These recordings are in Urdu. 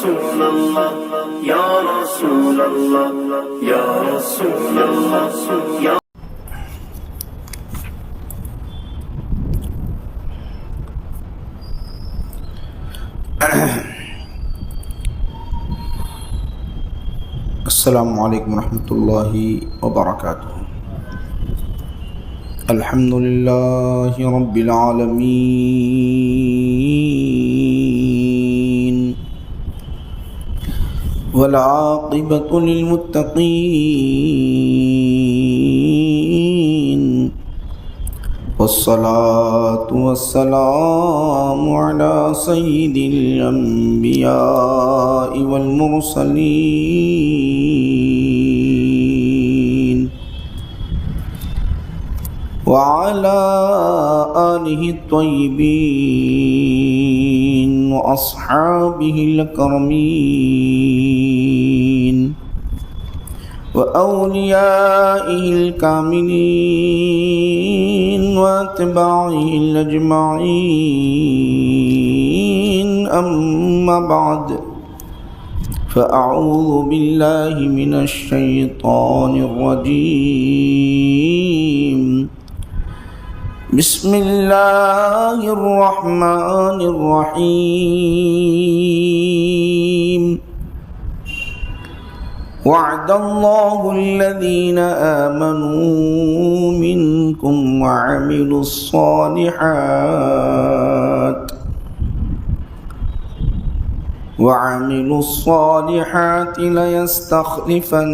رسول اللہ یا رسول اللہ یا رسول اللہ یا السلام علیکم ورحمۃ اللہ وبرکاتہ۔ الحمد للہ رب العالمین والعاقبۃ للمتقین والصلاة والسلام علی سید الانبیاء والمرسلین وعلى آلہ الطیبین واصحابہ الاکرمین وأوليائه الكاملين واتباعه الأجمعين، أما بعد فأعوذ بالله من الشيطان الرجيم، بسم الله الرحمن الرحيم، وعد الله الذين آمنوا منكم وعملوا الصالحات ليستخلفنهم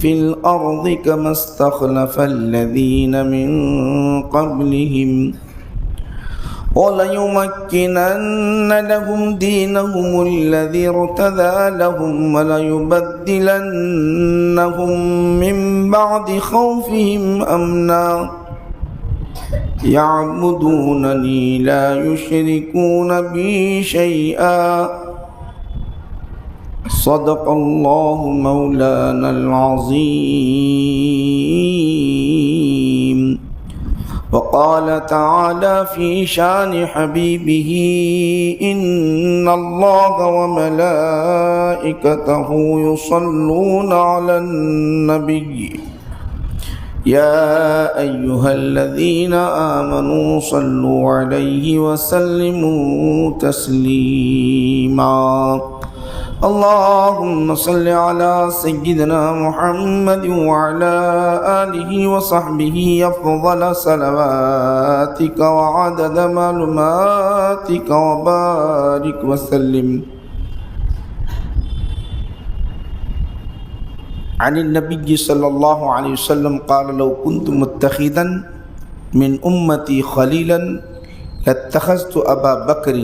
في الأرض كما استخلف الذين من قبلهم وَلَيُمَكِّنَنَّ لَهُمْ دِينَهُمُ الَّذِي ارْتَضَىٰ لَهُمْ وَلَيُبَدِّلَنَّهُم مِّن بَعْدِ خَوْفِهِمْ أَمْنًا يَعْبُدُونَنِي لَا يُشْرِكُونَ بِي شَيْئًا، صدق اللہ مولانا العظیم۔ وقال تعالى في شان حبيبه إن الله وملائكته يصلون على النبي يا أيها الذين آمنوا صلوا عليه وسلموا تسليما، اللهم صل على سيدنا محمد وعلى آله وصحبه أفضل صلواتك وعدد معلوماتك وبارك وسلم۔ عن النبي صلى الله عليه وسلم قال لو كنت متخذا من أمتي خليلا لاتخذت أبا بكر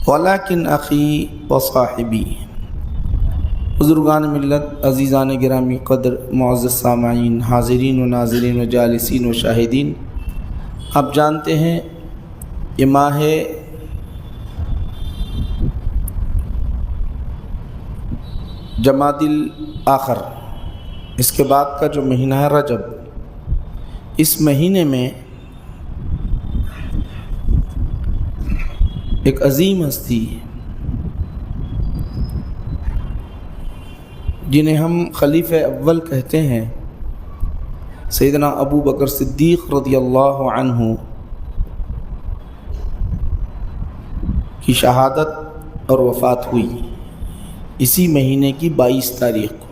ولیکن اخی و صاحبی۔ بزرگان ملت، عزیزان گرامی قدر، معزز سامعین، حاضرین و ناظرین و جالسین و شاہدین، آپ جانتے ہیں یہ ماہ جمادی الاخر، اس کے بعد کا جو مہینہ ہے رجب، اس مہینے میں ایک عظیم ہستی جنہیں ہم خلیفہ اول کہتے ہیں، سیدنا ابو بکر صدیق رضی اللہ عنہ کی شہادت اور وفات ہوئی اسی مہینے کی 22 تاریخ کو۔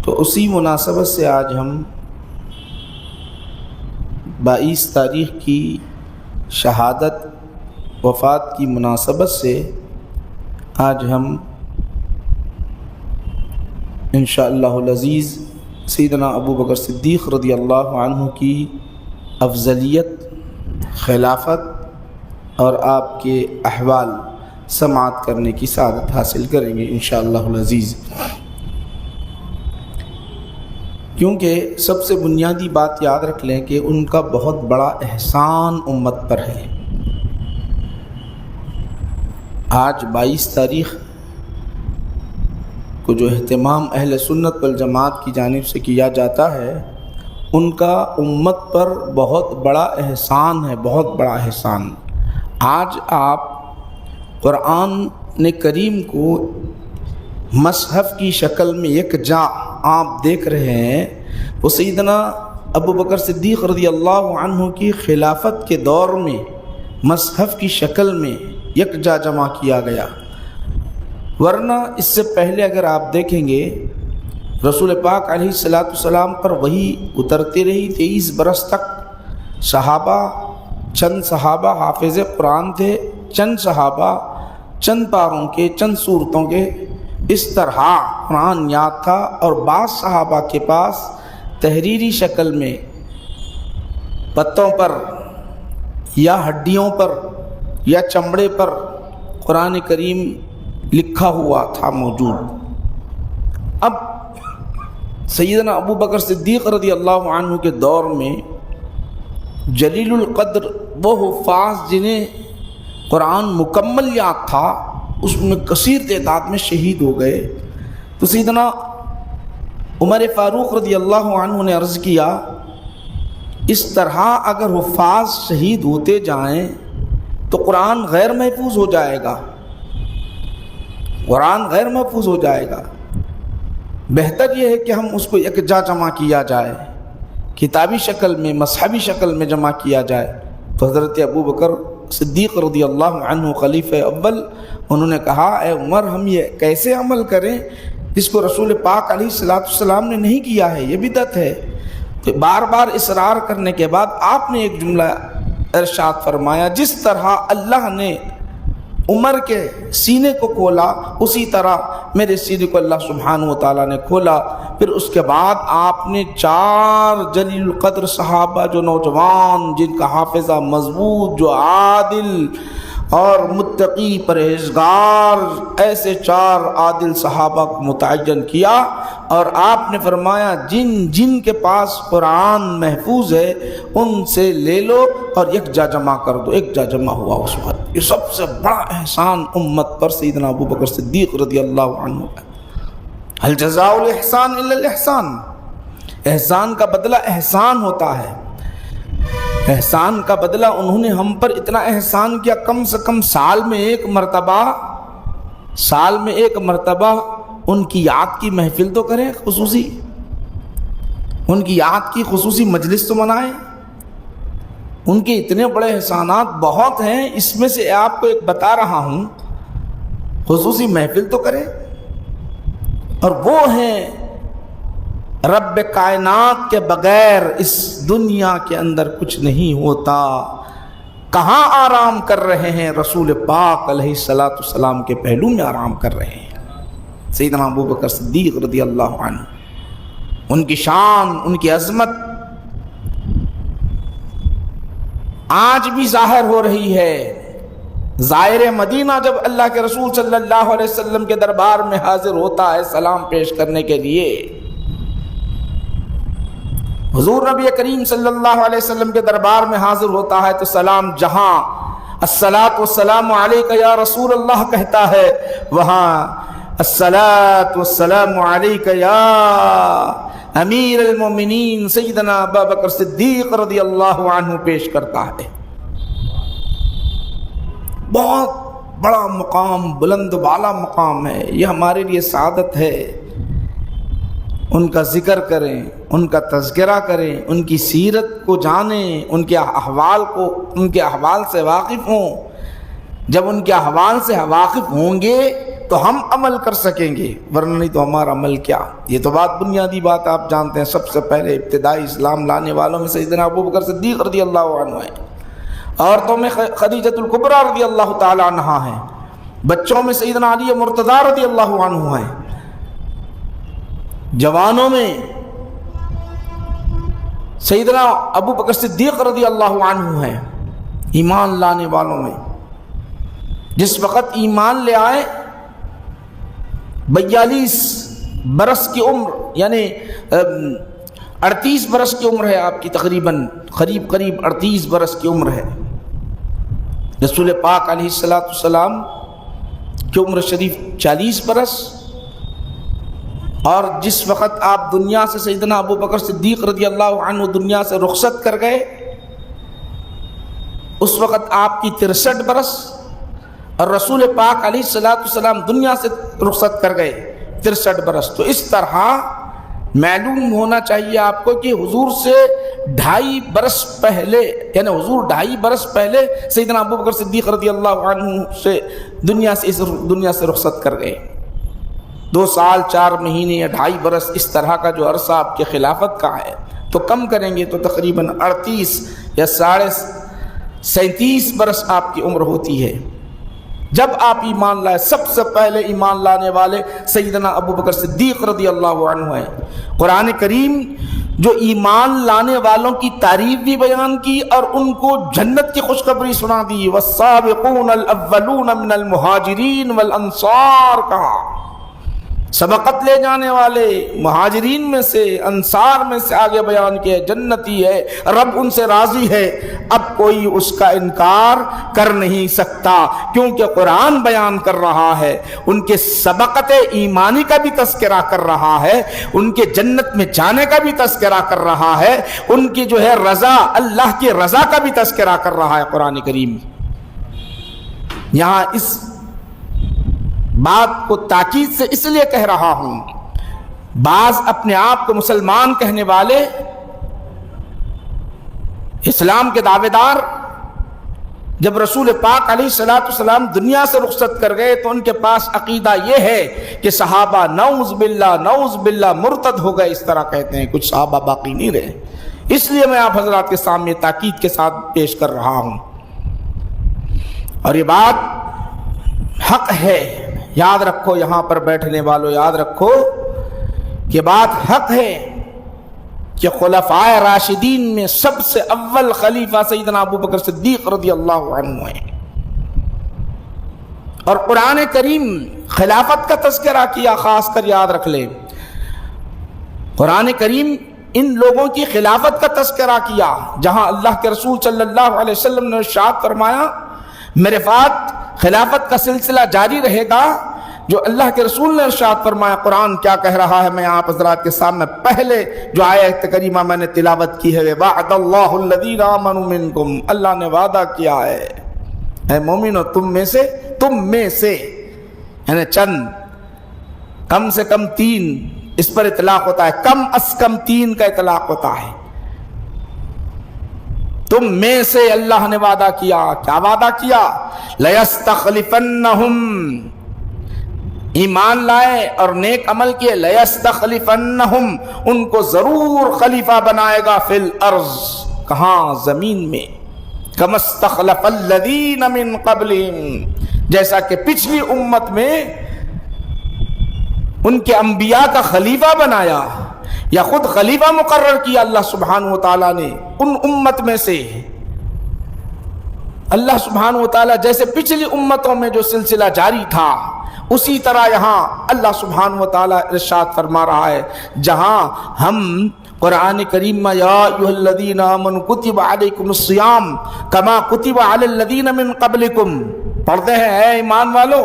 تو اسی مناسبت سے آج ہم 22 تاریخ کی شہادت وفات کی مناسبت سے آج ہم انشاءاللہ العزیز سیدنا ابو بکر صدیق رضی اللہ عنہ کی افضلیت، خلافت اور آپ کے احوال سماعت کرنے کی سعادت حاصل کریں گے انشاءاللہ العزیز۔ کیونکہ سب سے بنیادی بات یاد رکھ لیں کہ ان کا بہت بڑا احسان امت پر ہے۔ آج 22 تاریخ کو جو اہتمام اہل سنت والجماعت کی جانب سے کیا جاتا ہے، ان کا امت پر بہت بڑا احسان ہے، بہت بڑا احسان۔ آج آپ قرآن کریم کو مصحف کی شکل میں یکجا آپ دیکھ رہے ہیں، وہ سیدنا ابو بکر صدیق رضی اللہ عنہ کی خلافت کے دور میں مصحف کی شکل میں یکجا جمع کیا گیا، ورنہ اس سے پہلے اگر آپ دیکھیں گے رسول پاک علیہ السلام پر وحی اترتی رہی 23 برس تک، صحابہ چند صحابہ حافظ قرآن تھے، چند صحابہ چند پاروں کے چند صورتوں کے، اس طرح قرآن یاد تھا، اور بعض صحابہ کے پاس تحریری شکل میں پتوں پر یا ہڈیوں پر یا چمڑے پر قرآن کریم لکھا ہوا تھا موجود۔ اب سیدنا ابو بکر صدیق رضی اللہ عنہ کے دور میں جلیل القدر وہ حفاظ جنہیں قرآن مکمل یاد تھا، اس میں کثیر تعداد میں شہید ہو گئے۔ تو سیدنا عمر فاروق رضی اللہ عنہ نے عرض کیا، اس طرح اگر حفاظ شہید ہوتے جائیں تو قرآن غیر محفوظ ہو جائے گا، قرآن غیر محفوظ ہو جائے گا۔ بہتر یہ ہے کہ ہم اس کو یکجا جمع کیا جائے، کتابی شکل میں مصحفی شکل میں جمع کیا جائے۔ تو حضرت ابو بکر صدیق رضی اللہ عنہ خلیفہ اول، انہوں نے کہا اے عمر، ہم یہ کیسے عمل کریں جس کو رسول پاک علیہ السلام نے نہیں کیا ہے، یہ بدعت ہے۔ تو بار بار اصرار کرنے کے بعد آپ نے ایک جملہ ارشاد فرمایا، جس طرح اللہ نے عمر کے سینے کو کھولا اسی طرح میرے سینے کو اللہ سبحانہ و تعالیٰ نے کھولا۔ پھر اس کے بعد آپ نے 4 جلیل القدر صحابہ، جو نوجوان، جن کا حافظہ مضبوط، جو عادل اور متقی پرہیزگار، ایسے 4 عادل صحابہ کو متعین کیا، اور آپ نے فرمایا جن کے پاس قرآن محفوظ ہے ان سے لے لو اور یکجا جمع کر دو۔ یکجا جمع ہوا اس وقت۔ یہ سب سے بڑا احسان امت پر سیدنا ابو بکر صدیق رضی اللہ عنہ کا۔ هل جزاء الاحسان الا الاحسان، احسان کا بدلہ احسان ہوتا ہے۔ احسان کا بدلہ انہوں نے ہم پر اتنا احسان کیا، کم سے کم سال میں ایک مرتبہ ان کی یاد کی محفل تو کریں، خصوصی ان کی یاد کی خصوصی مجلس تو منائیں۔ ان کے اتنے بڑے احسانات بہت ہیں، اس میں سے آپ کو ایک بتا رہا ہوں، خصوصی محفل تو کریں۔ اور وہ ہیں رب کائنات کے بغیر اس دنیا کے اندر کچھ نہیں ہوتا۔ کہاں آرام کر رہے ہیں؟ رسول پاک علیہ السلام کے پہلو میں آرام کر رہے ہیں۔ سیدنا ابو بکر صدیق رضی اللہ عنہ، ان کی شان، ان کی عظمت آج بھی ظاہر ہو رہی ہے۔ زائر مدینہ جب اللہ کے رسول صلی اللہ علیہ وسلم کے دربار میں حاضر ہوتا ہے سلام پیش کرنے کے لیے، حضور نبی کریم صلی اللہ علیہ وسلم کے دربار میں حاضر ہوتا ہے تو سلام جہاں الصلاۃ والسلام علیک یا رسول اللہ کہتا ہے، وہاں الصلاۃ والسلام علیک یا امیر المومنین سیدنا ابو بکر صدیق رضی اللہ عنہ پیش کرتا ہے۔ بہت بڑا مقام، بلند بالا مقام ہے، یہ ہمارے لیے سعادت ہے۔ ان کا ذکر کریں، ان کا تذکرہ کریں، ان کی سیرت کو جانیں، ان کے احوال سے واقف ہوں۔ جب ان کے احوال سے واقف ہوں گے تو ہم عمل کر سکیں گے، ورنہ نہیں تو ہمارا عمل کیا۔ یہ تو بات بنیادی بات آپ جانتے ہیں، سب سے پہلے ابتدائی اسلام لانے والوں میں سیدنا ابو بکر صدیق رضی اللہ عنہ ہے، عورتوں میں خدیجۃ الکبریٰ رضی اللہ تعالی عنہا ہیں، بچوں میں سیدنا علی مرتضیٰ رضی اللہ عنہ ہیں، جوانوں میں سیدنا ابو بکر صدیق رضی اللہ عنہ ہیں۔ ایمان لانے والوں میں جس وقت ایمان لے آئے 42 برس کی عمر، یعنی 38 برس کی عمر ہے آپ کی، تقریباً قریب 38 برس کی عمر ہے۔ رسول پاک علیہ السلام کی عمر شریف 40 برس، اور جس وقت آپ دنیا سے سیدنا ابو بکر صدیق رضی اللہ عنہ دنیا سے رخصت کر گئے، اس وقت آپ کی 63 برس، اور رسول پاک علیہ الصلوۃ والسلام دنیا سے رخصت کر گئے 63 برس. تو اس طرح معلوم ہونا چاہیے آپ کو کہ حضور سے 2.5 برس پہلے، یعنی حضور 2.5 برس پہلے سیدنا ابوبکر صدیق رضی اللہ عنہ سے دنیا سے رخصت کر گئے. 2 سال 4 مہینے یا 2.5 برس اس طرح کا جو عرصہ آپ کے خلافت کا ہے، تو کم کریں گے تو تقریباً 38 یا 37 برس آپ کی عمر ہوتی ہے جب آپ ایمان لائے. سب سے پہلے ایمان لانے والے سیدنا ابوبکر صدیق رضی اللہ عنہ ہیں. قرآن کریم جو ایمان لانے والوں کی تعریف بھی بیان کی اور ان کو جنت کی خوشخبری سنا دی. والسابقون الاولون من المہاجرین والانصار کہا. سبقت لے جانے والے مہاجرین میں سے، انصار میں سے آگے بیان کیا جنتی ہے، رب ان سے راضی ہے. اب کوئی اس کا انکار کر نہیں سکتا کیونکہ قرآن بیان کر رہا ہے، ان کے سبقت ایمانی کا بھی تذکرہ کر رہا ہے، ان کے جنت میں جانے کا بھی تذکرہ کر رہا ہے، ان کی جو ہے رضا، اللہ کی رضا کا بھی تذکرہ کر رہا ہے قرآن کریم. یہاں اس بات کو تاکید سے اس لیے کہہ رہا ہوں، بعض اپنے آپ کو مسلمان کہنے والے، اسلام کے دعوے دار، جب رسول پاک علیہ الصلوۃ والسلام دنیا سے رخصت کر گئے تو ان کے پاس عقیدہ یہ ہے کہ صحابہ نعوذ باللہ مرتد ہو گئے. اس طرح کہتے ہیں، کچھ صحابہ باقی نہیں رہے. اس لیے میں آپ حضرات کے سامنے تاکید کے ساتھ پیش کر رہا ہوں، اور یہ بات حق ہے. یاد رکھو، یہاں پر بیٹھنے والوں یاد رکھو کہ بات حق ہے کہ خلفائے راشدین میں سب سے اول خلیفہ سیدنا ابوبکر صدیق رضی اللہ عنہ ہیں. اور قرآن کریم خلافت کا تذکرہ کیا، خاص کر یاد رکھ لیں، قرآن کریم ان لوگوں کی خلافت کا تذکرہ کیا جہاں اللہ کے رسول صلی اللہ علیہ وسلم نے ارشاد فرمایا میرے بعد خلافت کا سلسلہ جاری رہے گا. جو اللہ کے رسول نے ارشاد فرمایا، قرآن کیا کہہ رہا ہے، میں آپ حضرات کے سامنے پہلے جو آیت کریمہ میں نے تلاوت کی ہے، وعد اللہ الذین آمنوا منکم، اللہ نے وعدہ کیا ہے اے مومنو تم میں سے یعنی چند، کم سے کم 3 اس پر اطلاق ہوتا ہے، کم از کم 3 کا اطلاق ہوتا ہے. تم میں سے اللہ نے وعدہ کیا. کیا وعدہ کیا؟ لَيَسْتَخْلِفَنَّهُمْ، ایمان لائے اور نیک عمل کیے، لَيَسْتَخْلِفَنَّهُمْ، ان کو ضرور خلیفہ بنائے گا، فی الارض، کہاں؟ زمین میں. كَمَا اسْتَخْلَفَ الَّذِينَ مِن قَبْلِهِمْ، جیسا کہ پچھلی امت میں ان کے انبیاء کا خلیفہ بنایا یا خود خلیفہ مقرر کیا اللہ سبحانہ وتعالیٰ نے ان امت میں سے. اللہ سبحانہ وتعالیٰ جیسے پچھلی امتوں میں جو سلسلہ جاری تھا اسی طرح یہاں اللہ سبحانہ وتعالیٰ ارشاد فرما رہا ہے، جہاں ہم قرآن کریم میں یا ایھا الذین آمنوا کتب علیکم الصیام کما کتب علی الذین من قبلکم پڑھتے ہیں، اے ایمان والو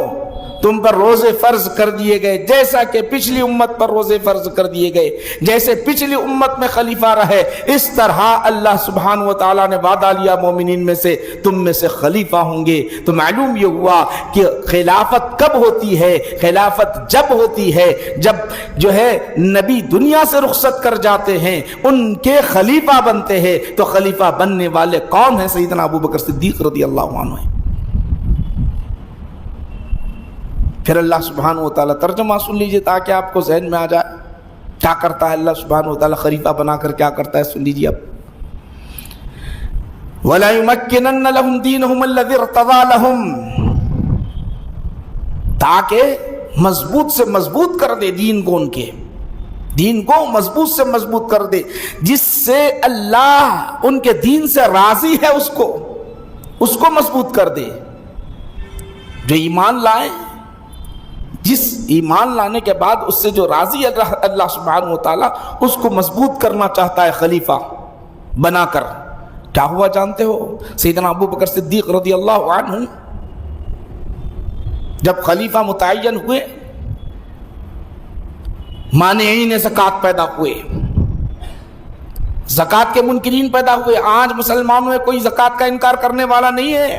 تم پر روزے فرض کر دیے گئے جیسا کہ پچھلی امت پر روزے فرض کر دیے گئے. جیسے پچھلی امت میں خلیفہ رہے اس طرح اللہ سبحانہ وتعالیٰ نے وعدہ لیا مومنین میں سے تم میں سے خلیفہ ہوں گے. تو معلوم یہ ہوا کہ خلافت کب ہوتی ہے؟ خلافت جب ہوتی ہے جب جو ہے نبی دنیا سے رخصت کر جاتے ہیں، ان کے خلیفہ بنتے ہیں. تو خلیفہ بننے والے کون ہیں؟ سیدنا ابوبکر صدیق رضی اللہ عنہ ہیں. پھر اللہ سبحانہ وتعالیٰ ترجمہ سن لیجئے تاکہ آپ کو ذہن میں آ جائے کیا کرتا ہے اللہ سبحانہ وتعالیٰ خلیفہ بنا کر، کیا کرتا ہے سن لیجئے اب. وَلَا يُمَكِّنَنَّ لَهُمْ دِينَهُمْ الَّذِي ارْتَضَىٰ لَهُمْ، تاکہ مضبوط سے مضبوط کر دے دین کو، ان کے دین کو مضبوط سے مضبوط کر دے جس سے اللہ ان کے دین سے راضی ہے، اس کو مضبوط کر دے. جو ایمان لائے، جس ایمان لانے کے بعد اس سے جو راضی اللہ سبحانہ وتعالیٰ اس کو مضبوط کرنا چاہتا ہے خلیفہ بنا کر. کیا ہوا جانتے ہو؟ سیدنا ابوبکر صدیق رضی اللہ عنہ جب خلیفہ متعین ہوئے، مانعین زکوٰۃ پیدا ہوئے، زکوٰۃ کے منکرین پیدا ہوئے. آج مسلمانوں میں کوئی زکوٰۃ کا انکار کرنے والا نہیں ہے.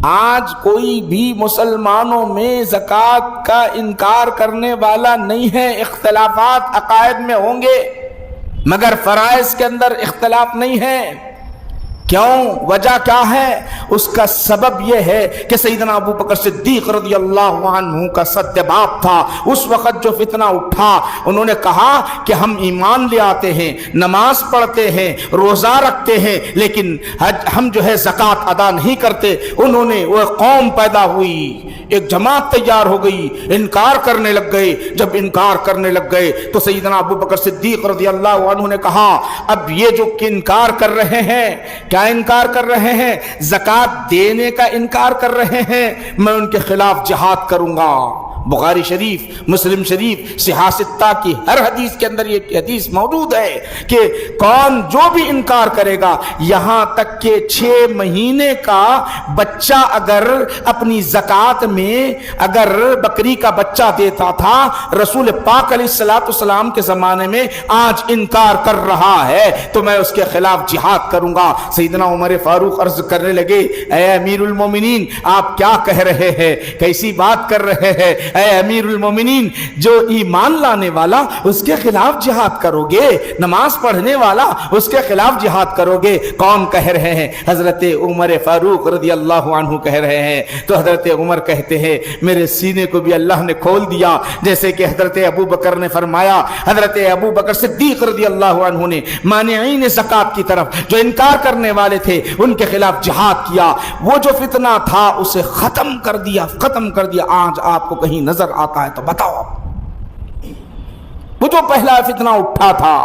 آج کوئی بھی مسلمانوں میں زکوٰۃ کا انکار کرنے والا نہیں ہے. اختلافات عقائد میں ہوں گے مگر فرائض کے اندر اختلاف نہیں ہے. کیوں؟ وجہ کیا ہے؟ اس کا سبب یہ ہے کہ سیدنا ابو بکر صدیق رضی اللہ عنہ کا سدباب تھا. اس وقت جو فتنہ اٹھا انہوں نے کہا کہ ہم ایمان لے آتے ہیں، نماز پڑھتے ہیں، روزہ رکھتے ہیں، لیکن ہم جو ہے زکوٰۃ ادا نہیں کرتے. انہوں نے وہ قوم پیدا ہوئی، ایک جماعت تیار ہو گئی، انکار کرنے لگ گئے. جب انکار کرنے لگ گئے تو سیدنا ابو بکر صدیق رضی اللہ عنہ نے کہا اب یہ جو انکار کر رہے ہیں، کیا انکار کر رہے ہیں؟ زکوٰۃ دینے کا انکار کر رہے ہیں. میں ان کے خلاف جہاد کروں گا. بخاری شریف، مسلم شریف، صحاح ستہ کی ہر حدیث کے اندر یہ حدیث موجود ہے کہ کون جو بھی انکار کرے گا، یہاں تک کہ 6 مہینے کا بچہ اگر اپنی زکوٰۃ میں اگر بکری کا بچہ دیتا تھا رسول پاک علیہ الصلوۃ والسلام کے زمانے میں، آج انکار کر رہا ہے تو میں اس کے خلاف جہاد کروں گا. سیدنا عمر فاروق عرض کرنے لگے اے امیر المومنین آپ کیا کہہ رہے ہیں، کیسی بات کر رہے ہیں؟ اے امیر المومنین، جو ایمان لانے والا اس کے خلاف جہاد کرو گے، نماز پڑھنے والا اس کے خلاف جہاد کرو گے. کون کہہ رہے ہیں؟ حضرت عمر فاروق رضی اللہ عنہ کہہ رہے ہیں. تو حضرت عمر کہتے ہیں میرے سینے کو بھی اللہ نے کھول دیا، جیسے کہ حضرت ابو بکر نے فرمایا. حضرت ابو بکر صدیق رضی اللہ عنہ نے مانعین زکوٰۃ کی طرف، جو انکار کرنے والے تھے، ان کے خلاف جہاد کیا. وہ جو فتنہ تھا اسے ختم کر دیا. آج آپ کو کہیں نظر آتا ہے تو بتاؤ. وہ جو پہلا فتنہ اٹھا تھا،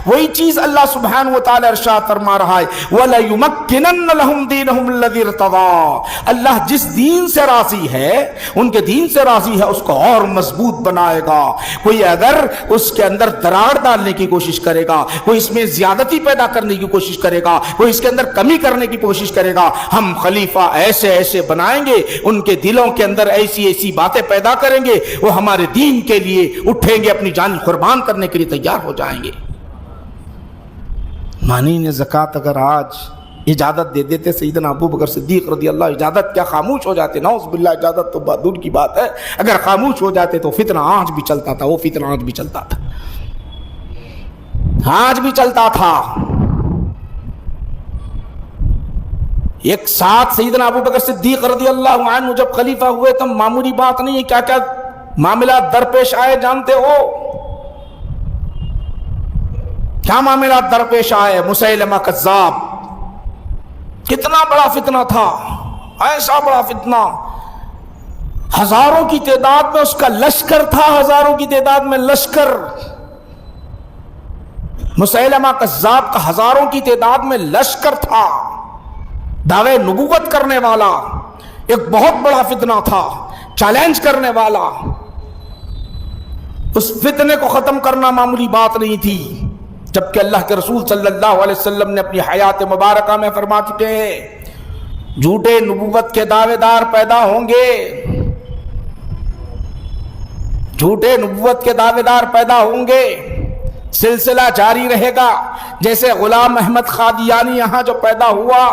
وہی چیز اللہ سبحانہ وتعالی ارشاد فرما رہا ہے وَلَيُمَكِّنَنَّ لَهُمْ دِينَهُمْ الَّذِي ارْتَضَىٰ. اللہ جس دین سے راضی ہے، ان کے دین سے راضی ہے، اس کو اور مضبوط بنائے گا. کوئی اگر اس کے اندر دراڑ ڈالنے کی کوشش کرے گا، کوئی اس میں زیادتی پیدا کرنے کی کوشش کرے گا، کوئی اس کے اندر کمی کرنے کی کوشش کرے گا، ہم خلیفہ ایسے بنائیں گے، ان کے دلوں کے اندر ایسی باتیں پیدا کریں گے، وہ ہمارے دین کے لیے اٹھیں گے، اپنی جان قربان کرنے کے لیے تیار ہو جائیں گے. مانین زکوٰۃ اگر آج اجازت دے دیتے سیدنا ابو بکر صدیق رضی اللہ، اجازت کیا خاموش ہو جاتے؟ نعوذ باللہ، اجازت تو دور کی بات ہے، اگر خاموش ہو جاتے تو فتنہ آج بھی چلتا تھا. وہ فتنہ آج بھی چلتا تھا. ایک ساتھ سیدنا ابو بکر صدیق رضی اللہ عنہ جب خلیفہ ہوئے تو معمولی بات نہیں ہے، کیا کیا معاملات درپیش آئے جانتے ہو؟ کیا معاملات درپیش آئے؟ مسیلمہ کذاب، کتنا بڑا فتنہ تھا، ایسا بڑا فتنہ، ہزاروں کی تعداد میں اس کا لشکر تھا، ہزاروں کی تعداد میں لشکر. مسیلمہ کذاب کا ہزاروں کی تعداد میں لشکر تھا، دعوے نبوت کرنے والا، ایک بہت بڑا فتنہ تھا، چیلنج کرنے والا. اس فتنے کو ختم کرنا معمولی بات نہیں تھی، جبکہ اللہ کے رسول صلی اللہ علیہ وسلم نے اپنی حیات مبارکہ میں فرما چکے ہیں جھوٹے نبوت کے دعوے دار پیدا ہوں گے، جھوٹے نبوت کے دعوے دار پیدا ہوں گے. سلسلہ جاری رہے گا. جیسے غلام احمد قادیانی یہاں جو پیدا ہوا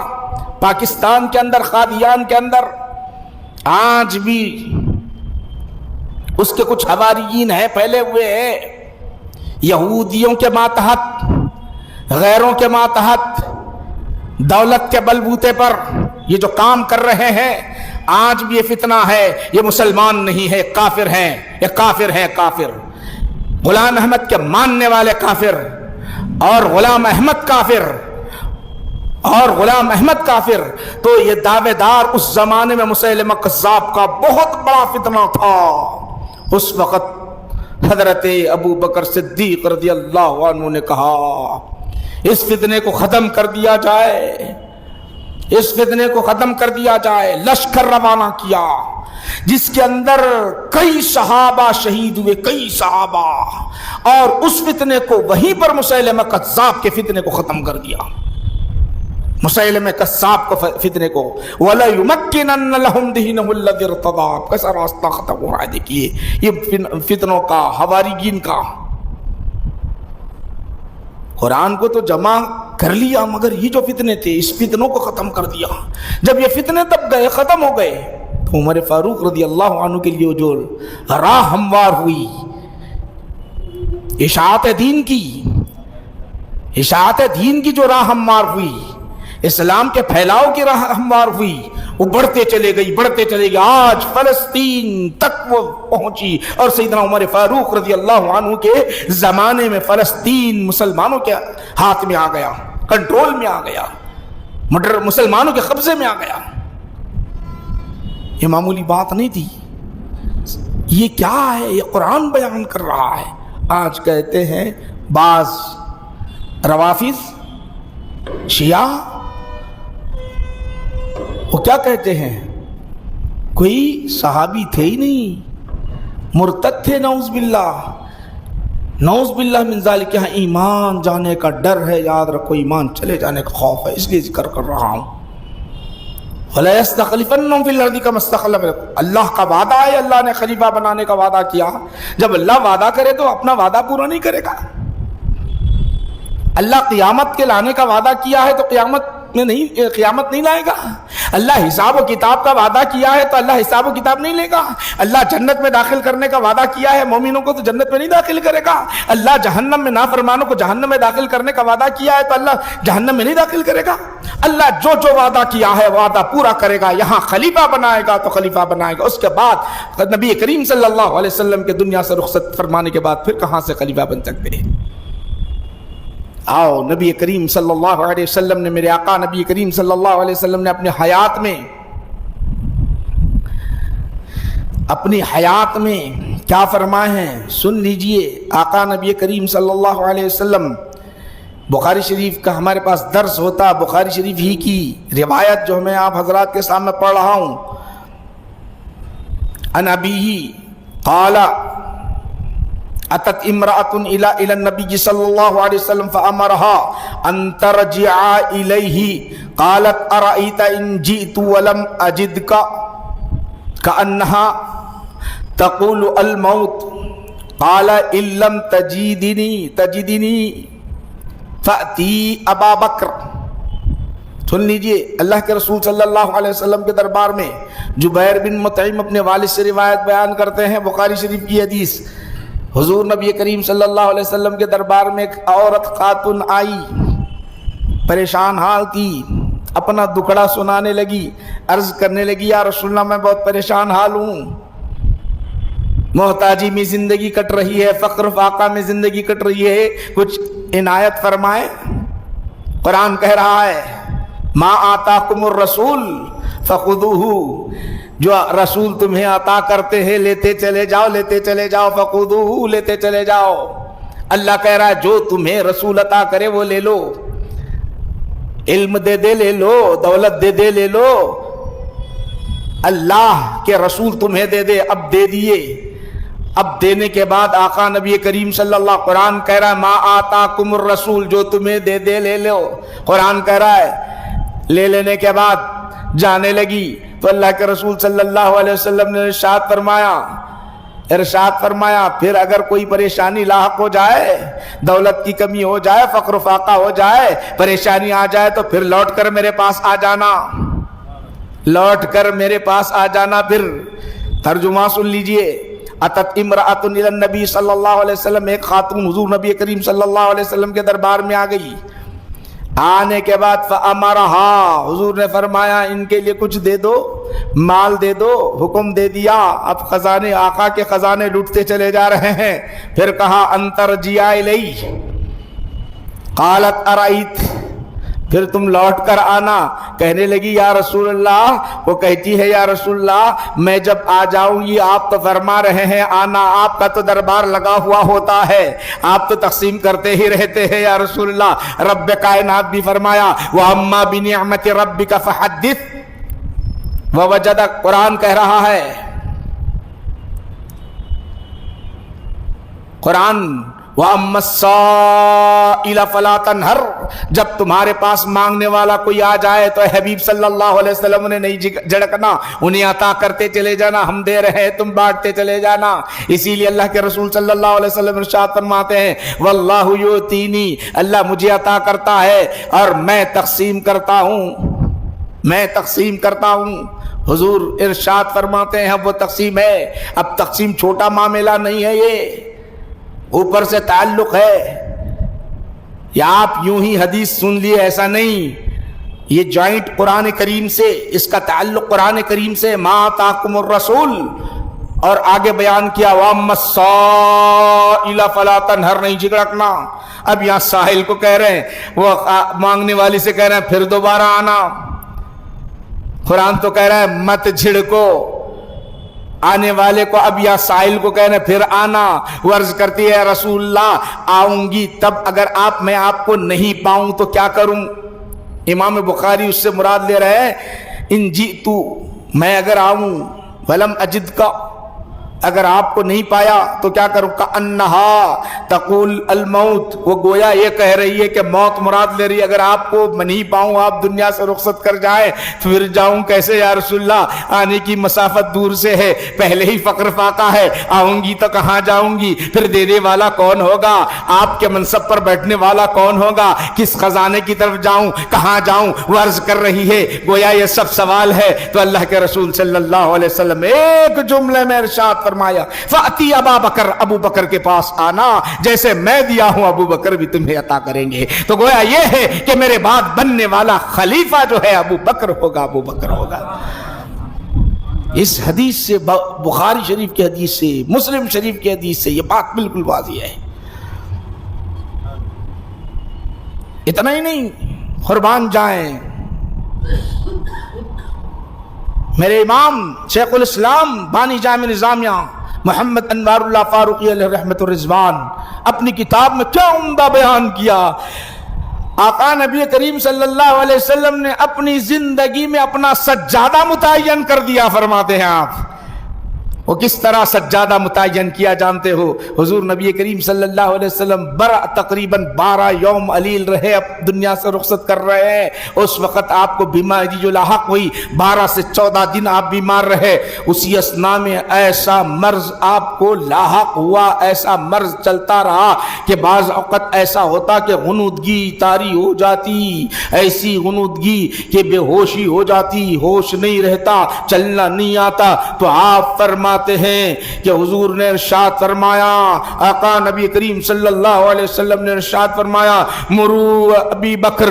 پاکستان کے اندر، قادیان کے اندر، آج بھی اس کے کچھ حواریین ہیں، پھیلے ہوئے ہیں، یہودیوں کے ماتحت، غیروں کے ماتحت، دولت کے بلبوتے پر یہ جو کام کر رہے ہیں. آج بھی یہ فتنہ ہے، یہ مسلمان نہیں ہے، کافر ہیں، یہ کافر ہیں، کافر. غلام احمد کے ماننے والے کافر، اور غلام احمد کافر، اور غلام احمد کافر. تو یہ دعوے دار اس زمانے میں مسیلمہ کذاب کا بہت بڑا فتنہ تھا. اس وقت حضرت ابو بکر صدیق رضی اللہ عنہ نے کہا اس فتنے کو ختم کر دیا جائے، اس فتنے کو ختم کر دیا جائے. لشکر روانہ کیا جس کے اندر کئی صحابہ شہید ہوئے، کئی صحابہ، اور اس فتنے کو وہیں پر مسیلمہ کذاب کے فتنے کو ختم کر دیا. مسیلمہ کذاب کو فتنے کو وَلَيُمَكِّنَنَّ لَهُمْ دِينَهُمُ الَّذِي ارْتَضَىٰ. کیسا راستہ ختم ہو رہا ہے، دیکھیے یہ فتنوں کا، حواریین کا. قرآن کو تو جمع کر لیا، مگر یہ جو فتنے تھے اس فتنوں کو ختم کر دیا۔ جب یہ فتنے تب گئے، ختم ہو گئے، تو عمر فاروق رضی اللہ عنہ کے لیے جو راہ ہموار ہوئی اشاعت دین کی جو راہ ہموار ہوئی، اسلام کے پھیلاؤ کی راہ ہموار ہوئی، وہ بڑھتے چلے گئی، آج فلسطین تک وہ پہنچی، اور سیدنا عمر فاروق رضی اللہ عنہ کے زمانے میں فلسطین مسلمانوں کے ہاتھ میں آ گیا، کنٹرول میں آ گیا، مسلمانوں کے قبضے میں آ گیا۔ یہ معمولی بات نہیں تھی، یہ کیا ہے؟ یہ قرآن بیان کر رہا ہے۔ آج کہتے ہیں بعض روافض شیعہ، وہ کیا کہتے ہیں؟ کوئی صحابی تھے ہی نہیں، مرتد تھے، نعوذ باللہ من ذالک۔ یہاں ایمان جانے کا ڈر ہے، یاد رکھو، ایمان چلے جانے کا خوف ہے، اس لیے ذکر کر رہا ہوں۔ وَلَا يَسْتَخْلِفَنَّهُمْ فِي الْأَرْضِ كَمَا اسْتَخْلَفَ لَكُمْ، اللہ کا وعدہ ہے، اللہ نے خلیفہ بنانے کا وعدہ کیا۔ جب اللہ وعدہ کرے تو اپنا وعدہ پورا نہیں کرے گا۔ اللہ قیامت کے لانے کا وعدہ کیا ہے تو قیامت نہیں لائے گا۔ اللہ حساب و کتاب کا وعدہ کیا ہے تو اللہ حساب و کتاب نہیں لے گا۔ اللہ جنت میں داخل کرنے کا وعدہ کیا ہے مومنوں کو تو جنت میں نہیں داخل کرے گا۔ اللہ جہنم میں نافرمانوں کو جہنم میں داخل کرنے کا وعدہ کیا ہے تو اللہ جہنم میں نہیں داخل کرے گا۔ اللہ جو وعدہ کیا ہے وعدہ پورا کرے گا۔ یہاں خلیفہ بنائے گا تو خلیفہ بنائے گا، اس کے بعد نبی کریم صلی اللہ علیہ وسلم کے دنیا سے رخصت فرمانے کے بعد پھر کہاں سے خلیفہ بن سکتے ہیں؟ آؤ، نبی کریم صلی اللہ علیہ وسلم نے، میرے آقا نبی کریم صلی اللہ علیہ وسلم نے اپنی حیات میں کیا فرمائے ہیں، سن لیجئے۔ آقا نبی کریم صلی اللہ علیہ وسلم، بخاری شریف کا ہمارے پاس درس ہوتا، بخاری شریف ہی کی روایت جو میں آپ حضرات کے سامنے پڑھ رہا ہوں۔ عن ابیہ قال اتت امرأة الى النبي صلی اللہ علیہ وسلم فامرها ان ترجع الیہ قالت ارأیت ان جئت ولم اجدك كأنها تقول الموت قال ان لم تجدنی فأتی ابا بکر۔ سن لیجئے، اللہ کے رسول صلی اللہ علیہ وسلم کے دربار میں جبیر بن مطعم اپنے والد سے روایت بیان کرتے ہیں، بخاری شریف کی حدیث۔ حضور نبی کریم صلی اللہ علیہ وسلم کے دربار میں ایک عورت خاتون آئی، پریشان حال تھی، اپنا دکھڑا سنانے لگی، عرض کرنے لگی، یا رسول اللہ میں بہت پریشان حال ہوں، محتاجی میں زندگی کٹ رہی ہے، فقر فاقہ میں زندگی کٹ رہی ہے، کچھ عنایت فرمائے۔ قرآن کہہ رہا ہے ما آتاکم الرسول فخذوہ، جو رسول تمہیں عطا کرتے ہیں لیتے چلے جاؤ، فخذوہ، لیتے چلے جاؤ۔ اللہ کہہ رہا ہے جو تمہیں رسول عطا کرے وہ لے لو، علم دے دے لے لو، دولت دے دے لے لو، اللہ کے رسول تمہیں دے دے، اب دے دیے۔ اب دینے کے بعد آقا نبی کریم صلی اللہ، قرآن کہہ رہا ہے ما آتاکم الرسول، جو تمہیں دے دے لے لو۔ قرآن کہہ رہا ہے لے لینے کے بعد جانے لگی تو اللہ کے رسول صلی اللہ علیہ وسلم نے ارشاد فرمایا پھر اگر کوئی پریشانی لاحق ہو جائے، دولت کی کمی ہو جائے، فقر و فاقہ ہو جائے، پریشانی آ جائے تو پھر لوٹ کر میرے پاس آ جانا، پھر ترجمہ سن لیجئے۔ اتت امرأۃ الی النبی صلی اللہ علیہ وسلم، ایک خاتون حضور نبی کریم صلی اللہ علیہ وسلم کے دربار میں آ گئی۔ آنے کے بعد فامرہا، حضور نے فرمایا ان کے لیے کچھ دے دو، مال دے دو، حکم دے دیا۔ اب خزانے، آقا کے خزانے لوٹتے چلے جا رہے ہیں۔ پھر کہا انترجیا الیہ، قالت ارأیت، پھر تم لوٹ کر آنا۔ کہنے لگی یا رسول اللہ، وہ کہتی ہے یا رسول اللہ میں جب آ جاؤں گی آپ تو فرما رہے ہیں آنا، آپ کا تو دربار لگا ہوا ہوتا ہے، آپ تو تقسیم کرتے ہی رہتے ہیں یا رسول اللہ۔ رب کائنات بھی فرمایا وَأَمَّا بِنِعْمَةِ رَبِّكَ فَحَدِّثْ وَوَجَدَكَ، قرآن کہہ رہا ہے، قرآن وَأَمَّا السَّائِلَ فَلَا تَنْهَرْ، جب تمہارے پاس مانگنے والا کوئی آ جائے تو اے حبیب صلی اللہ علیہ وسلم نے نہیں جھڑکنا، انہیں عطا کرتے چلے جانا، ہم دے رہے ہیں تم بانٹتے چلے جانا۔ اسی لیے اللہ کے رسول صلی اللہ علیہ وسلم ارشاد فرماتے ہیں واللہ یؤتینی، اللہ مجھے عطا کرتا ہے اور میں تقسیم کرتا ہوں، میں تقسیم کرتا ہوں۔ حضور ارشاد فرماتے ہیں وہ تقسیم ہے، اب تقسیم چھوٹا معاملہ نہیں ہے، یہ اوپر سے تعلق ہے، یا آپ یوں ہی حدیث سن لیے ایسا نہیں، یہ جوائنٹ قرآن کریم سے، اس کا تعلق قرآن کریم سے، ما آتاکم الرسول، اور آگے بیان کیا وَأَمَّا السَّائِلَ فَلَا تَنْهَرْ، نہیں جھگڑکنا۔ اب یہاں ساحل کو کہہ رہے ہیں، وہ مانگنے والی سے کہہ رہے ہیں پھر دوبارہ آنا۔ قرآن تو کہہ رہا ہے مت جھڑکو آنے والے کو، اب یا سائل کو کہنا پھر آنا۔ وہ عرض کرتی ہے رسول اللہ آؤں گی تب، اگر میں آپ کو نہیں پاؤں تو کیا کروں؟ امام بخاری اس سے مراد لے رہے ہیں ان جئتو، میں اگر آؤں ولم اجد کا، اگر آپ کو نہیں پایا تو کیا کروں؟ کأنہا تقول الموت، وہ گویا یہ کہہ رہی ہے کہ موت مراد لے رہی ہے، اگر آپ کو نہیں پاؤں، آپ دنیا سے رخصت کر جائیں، پھر جاؤں کیسے یا رسول اللہ؟ آنے کی مسافت دور سے ہے، پہلے ہی فقر فاقہ ہے، آؤں گی تو کہاں جاؤں گی؟ پھر دینے والا کون ہوگا؟ آپ کے منصب پر بیٹھنے والا کون ہوگا؟ کس خزانے کی طرف جاؤں؟ کہاں جاؤں؟ وہ عرض کر رہی ہے گویا یہ سب سوال ہے، تو اللہ کے رسول صلی اللہ علیہ وسلم ایک جملے میں ارشاد فرمایا فاتی ابا بکر، ابو بکر کے پاس آنا، جیسے میں دیا ہوں ابو بکر بھی تمہیں عطا کریں گے۔ تو گویا یہ ہے کہ میرے بعد بننے والا خلیفہ جو ہے ابو بکر ہوگا، ابو بکر ہوگا۔ اس حدیث سے، بخاری شریف کی حدیث سے، مسلم شریف کی حدیث سے یہ بات بالکل واضح ہے۔ اتنا ہی نہیں، قربان جائیں میرے امام شیخ الاسلام بانی جامع نظامیہ محمد انوار اللہ فاروقی علیہ رحمت الرضوان اپنی کتاب میں کیا عمدہ بیان کیا۔ آقا نبی کریم صلی اللہ علیہ وسلم نے اپنی زندگی میں اپنا سجادہ متعین کر دیا، فرماتے ہیں آپ۔ وہ کس طرح سجادہ متعین کیا جانتے ہو؟ حضور نبی کریم صلی اللہ علیہ وسلم تقریباً 12 یوم علیل رہے، اب دنیا سے رخصت کر رہے ہیں۔ اس وقت آپ کو بیماری جو لاحق ہوئی، 12 سے 14 دن آپ بیمار رہے۔ اسی اثناء میں ایسا مرض آپ کو لاحق ہوا، ایسا مرض چلتا رہا کہ بعض اوقات ایسا ہوتا کہ غنودگی طاری ہو جاتی، ایسی غنودگی کہ بے ہوشی ہو جاتی، ہوش نہیں رہتا، چلنا نہیں آتا۔ تو آپ فرماتے ہیں کہ حضور نے ارشاد فرمایا، آقا نبی کریم صلی اللہ علیہ وسلم نے ارشاد فرمایا مرو ابی بکر،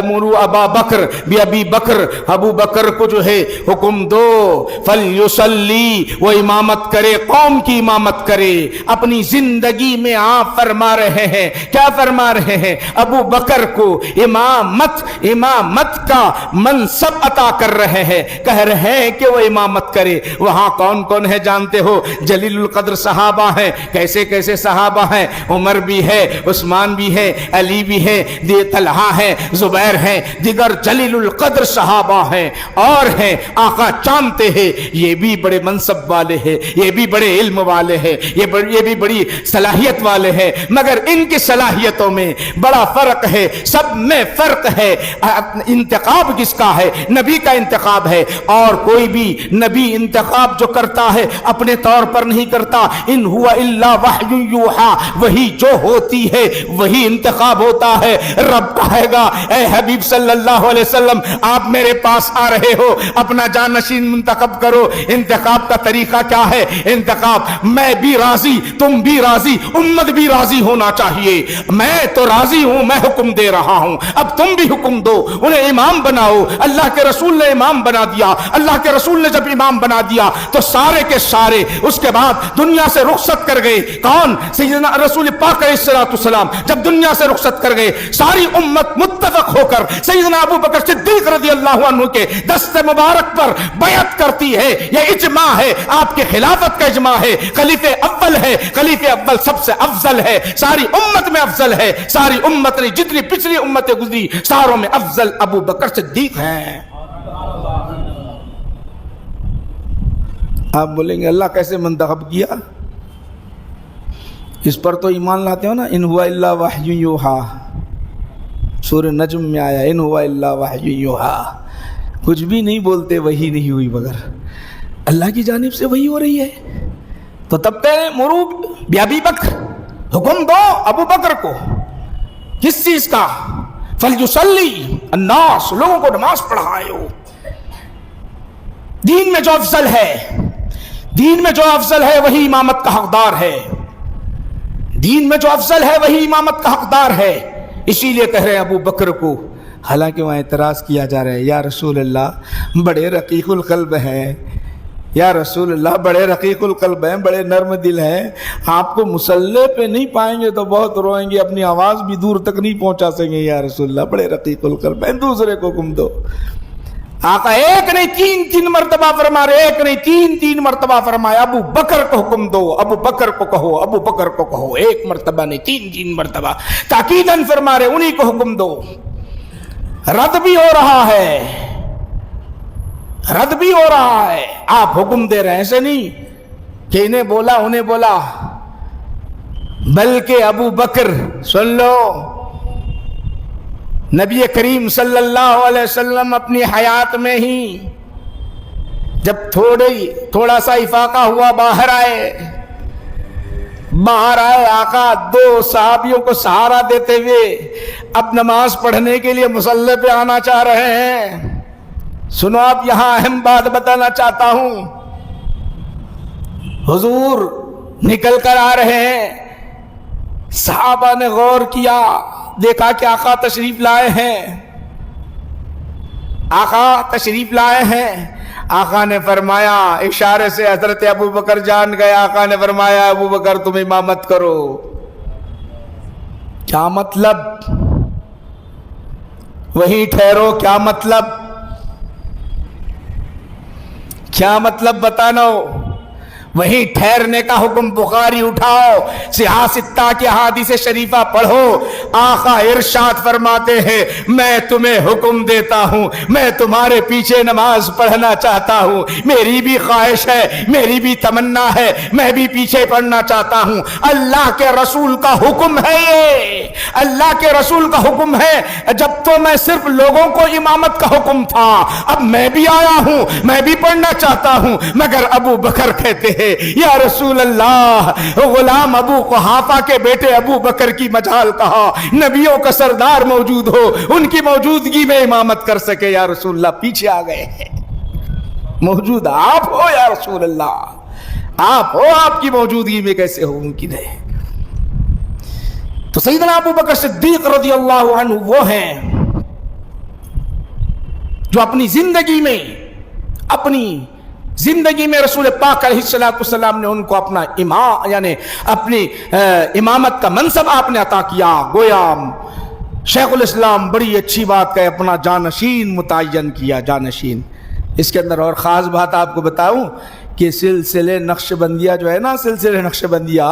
مرو ابا بکر بی ابی بکر، ابو بکر کو جو ہے حکم دو فلیصلی، وہ امامت کرے، قوم کی امامت کرے۔ اپنی زندگی میں آپ فرما رہے ہیں، کیا فرما رہے ہیں؟ ابو بکر کو امامت کا منصب عطا کر رہے ہیں، کہہ رہے ہیں کہ وہ امامت کرے۔ وہاں کون کون ہے جانتے ہو؟ جلیل القدر صحابہ ہیں۔ کیسے کیسے صحابہ ہیں؟ عمر بھی ہے، عثمان بھی ہے، علی بھی ہے، طلحہ ہے، زبیر ہیں، دیگر جلیل القدر صحابہ ہیں اور ہیں۔ آقا جانتے ہیں یہ بھی بڑے منصب والے ہیں، یہ بھی بڑے علم والے ہیں، یہ بھی بڑی صلاحیت والے ہیں، مگر ان کی صلاحیتوں میں بڑا فرق ہے، سب میں فرق ہے۔ انتخاب کس کا ہے؟ نبی کا انتخاب ہے، اور کوئی بھی نبی انتخاب جو کرتا ہے اپنے طور پر نہیں کرتا۔ ان ہوا الا وحی یوحا، وہی جو ہوتی ہے وہی انتخاب ہوتا ہے۔ رب کہے گا اے حبیب صلی اللہ علیہ وسلم آپ میرے پاس آ رہے ہو، اپنا جانشین منتخب کرو۔ انتخاب کا طریقہ کیا ہے؟ انتخاب میں بھی راضی، تم بھی راضی، امت بھی راضی ہونا چاہیے۔ میں تو راضی ہوں، میں حکم دے رہا ہوں، اب تم بھی حکم دو، انہیں امام بناؤ۔ اللہ کے رسول نے امام بنا دیا۔ اللہ کے رسول نے جب امام بنا دیا تو سارے کے سارے اس کے بعد دنیا سے رخصت کر گئے۔ کون؟ سیدنا رسول پاک علیہ الصلوۃ والسلام جب دنیا سے رخصت کر گئے، ساری امت متفق ہو کر سیدنا ابو بکر صدیق رضی اللہ عنہ کے دست مبارک پر بیعت کرتی ہے۔ یہ اجماع ہے، آپ کے خلافت کا اجماع ہے، خلیفہ اول ہے، خلیفہ اول سب سے افضل ہے، ساری امت میں افضل ہے، ساری امت نے جتنی پچھلی امتیں گزری ساروں میں افضل ابو بکر صدیق ہیں۔ آپ بولیں گے اللہ کیسے منتخب کیا؟ اس پر تو ایمان لاتے ہو نا، ان ہوا الا وحی یوحا، سورہ نجم میں آیا ان ہوا الا وحی یوحا، کچھ بھی نہیں بولتے، وحی نہیں ہوئی مگر اللہ کی جانب سے وحی ہو رہی ہے۔ تو تب کہے مرو بأبی بکر، حکم دو ابو بکر کو، کس چیز کا؟ فلیصلی الناس، لوگوں کو نماز پڑھائے ہو۔ دین میں جو افضل ہے، دین میں جو افضل ہے وہی امامت کا حقدار ہے، دین میں جو افضل ہے وہی امامت کا حقدار ہے، اسی لیے کہہ رہے ہیں ابو بکر کو۔ حالانکہ وہاں اعتراض کیا جا رہا ہے، یا رسول اللہ بڑے رقیق القلب ہیں، یا رسول اللہ بڑے رقیق القلب ہیں، بڑے نرم دل ہیں، آپ کو مسلح پہ نہیں پائیں گے تو بہت روئیں گے، اپنی آواز بھی دور تک نہیں پہنچا سکیں گے، یا رسول اللہ بڑے رقیق القلب ہیں، دوسرے کو حکم دو۔ آقا ایک نہیں تین مرتبہ فرما رہے، ایک نہیں تین مرتبہ فرمایا ابو بکر کو حکم دو، ابو بکر کو کہو، ابو بکر کو کہو، ایک مرتبہ نہیں تین مرتبہ تاکیداً فرما رہے، انہی کو حکم دو۔ رد بھی ہو رہا ہے، رد بھی ہو رہا ہے، آپ حکم دے رہے ہیں، ایسے نہیں کہ انہیں بولا انہیں بولا، بلکہ ابو بکر سن لو، نبی کریم صلی اللہ علیہ وسلم اپنی حیات میں ہی جب تھوڑا سا افاقہ ہوا باہر آئے آقا دو صحابیوں کو سہارا دیتے ہوئے اب نماز پڑھنے کے لیے مصلی پہ آنا چاہ رہے ہیں۔ سنو آپ یہاں اہم بات بتانا چاہتا ہوں، حضور نکل کر آ رہے ہیں، صحابہ نے غور کیا، دیکھا کہ آقا تشریف لائے ہیں، آقا تشریف لائے ہیں۔ آقا نے فرمایا، اشارے سے حضرت ابو بکر جان گئے، آقا نے فرمایا ابو بکر تم امامت کرو۔ کیا مطلب؟ وہیں ٹھہرو، کیا مطلب؟ کیا مطلب بتانا ہو؟ وہیں ٹھہرنے کا حکم، بخاری اٹھاؤ، صحاح ستہ کی احادیث شریفہ پڑھو، آقا ارشاد فرماتے ہیں میں تمہیں حکم دیتا ہوں، میں تمہارے پیچھے نماز پڑھنا چاہتا ہوں، میری بھی خواہش ہے، میری بھی تمنا ہے، میں بھی پیچھے پڑھنا چاہتا ہوں، اللہ کے رسول کا حکم ہے، یہ اللہ کے رسول کا حکم ہے۔ جب تو میں صرف لوگوں کو امامت کا حکم تھا، اب میں بھی آیا ہوں، میں بھی پڑھنا چاہتا ہوں، مگر ابو بکر کہتے ہیں یا رسول اللہ، غلام ابو قحافہ کے بیٹے ابو بکر کی مجال کہا، نبیوں کا سردار موجود ہو، ان کی موجودگی میں امامت کر سکے، یا رسول اللہ پیچھے آ گئے ہیں، موجود آپ ہو یا رسول اللہ، آپ ہو، آپ کی موجودگی میں کیسے ہو ممکن ہے؟ تو سیدنا ابو بکر صدیق رضی اللہ عنہ وہ ہیں جو اپنی زندگی میں رسول پاک علیہ السلام نے ان کو اپنا اپنی امامت کا منصب آپ نے عطا کیا۔ گویا شیخ الاسلام بڑی اچھی بات کہ اپنا جانشین متعین کیا، جانشین۔ اس کے اندر اور خاص بات آپ کو بتاؤں کہ سلسلے نقش بندیہ جو ہے نا، سلسلے نقش بندیہ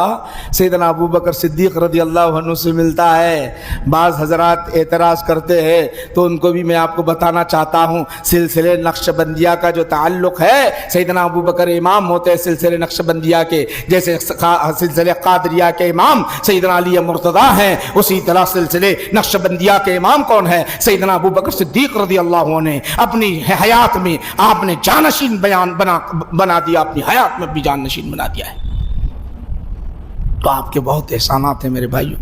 سیدنا ابو بکر صدیق رضی اللہ عنہ سے ملتا ہے۔ بعض حضرات اعتراض کرتے ہیں تو ان کو بھی میں آپ کو بتانا چاہتا ہوں، سلسلے نقش بندیہ کا جو تعلق ہے، سیدنا ابو بکر امام ہوتے ہیں سلسلے نقش بندیہ کے، جیسے سلسلے قادریہ کے امام سیدنا علی مرتضیٰ ہیں، اسی طرح سلسلے نقش بندیہ کے امام کون ہیں؟ سیدنا ابو بکر صدیق رضی اللہ عنہ نے اپنی حیات میں آپ نے جانشین بنا دیا، اپنی حیات میں بھی جانشین بنا دیا ہے۔ تو آپ کے بہت احسانات ہیں میرے بھائیوں۔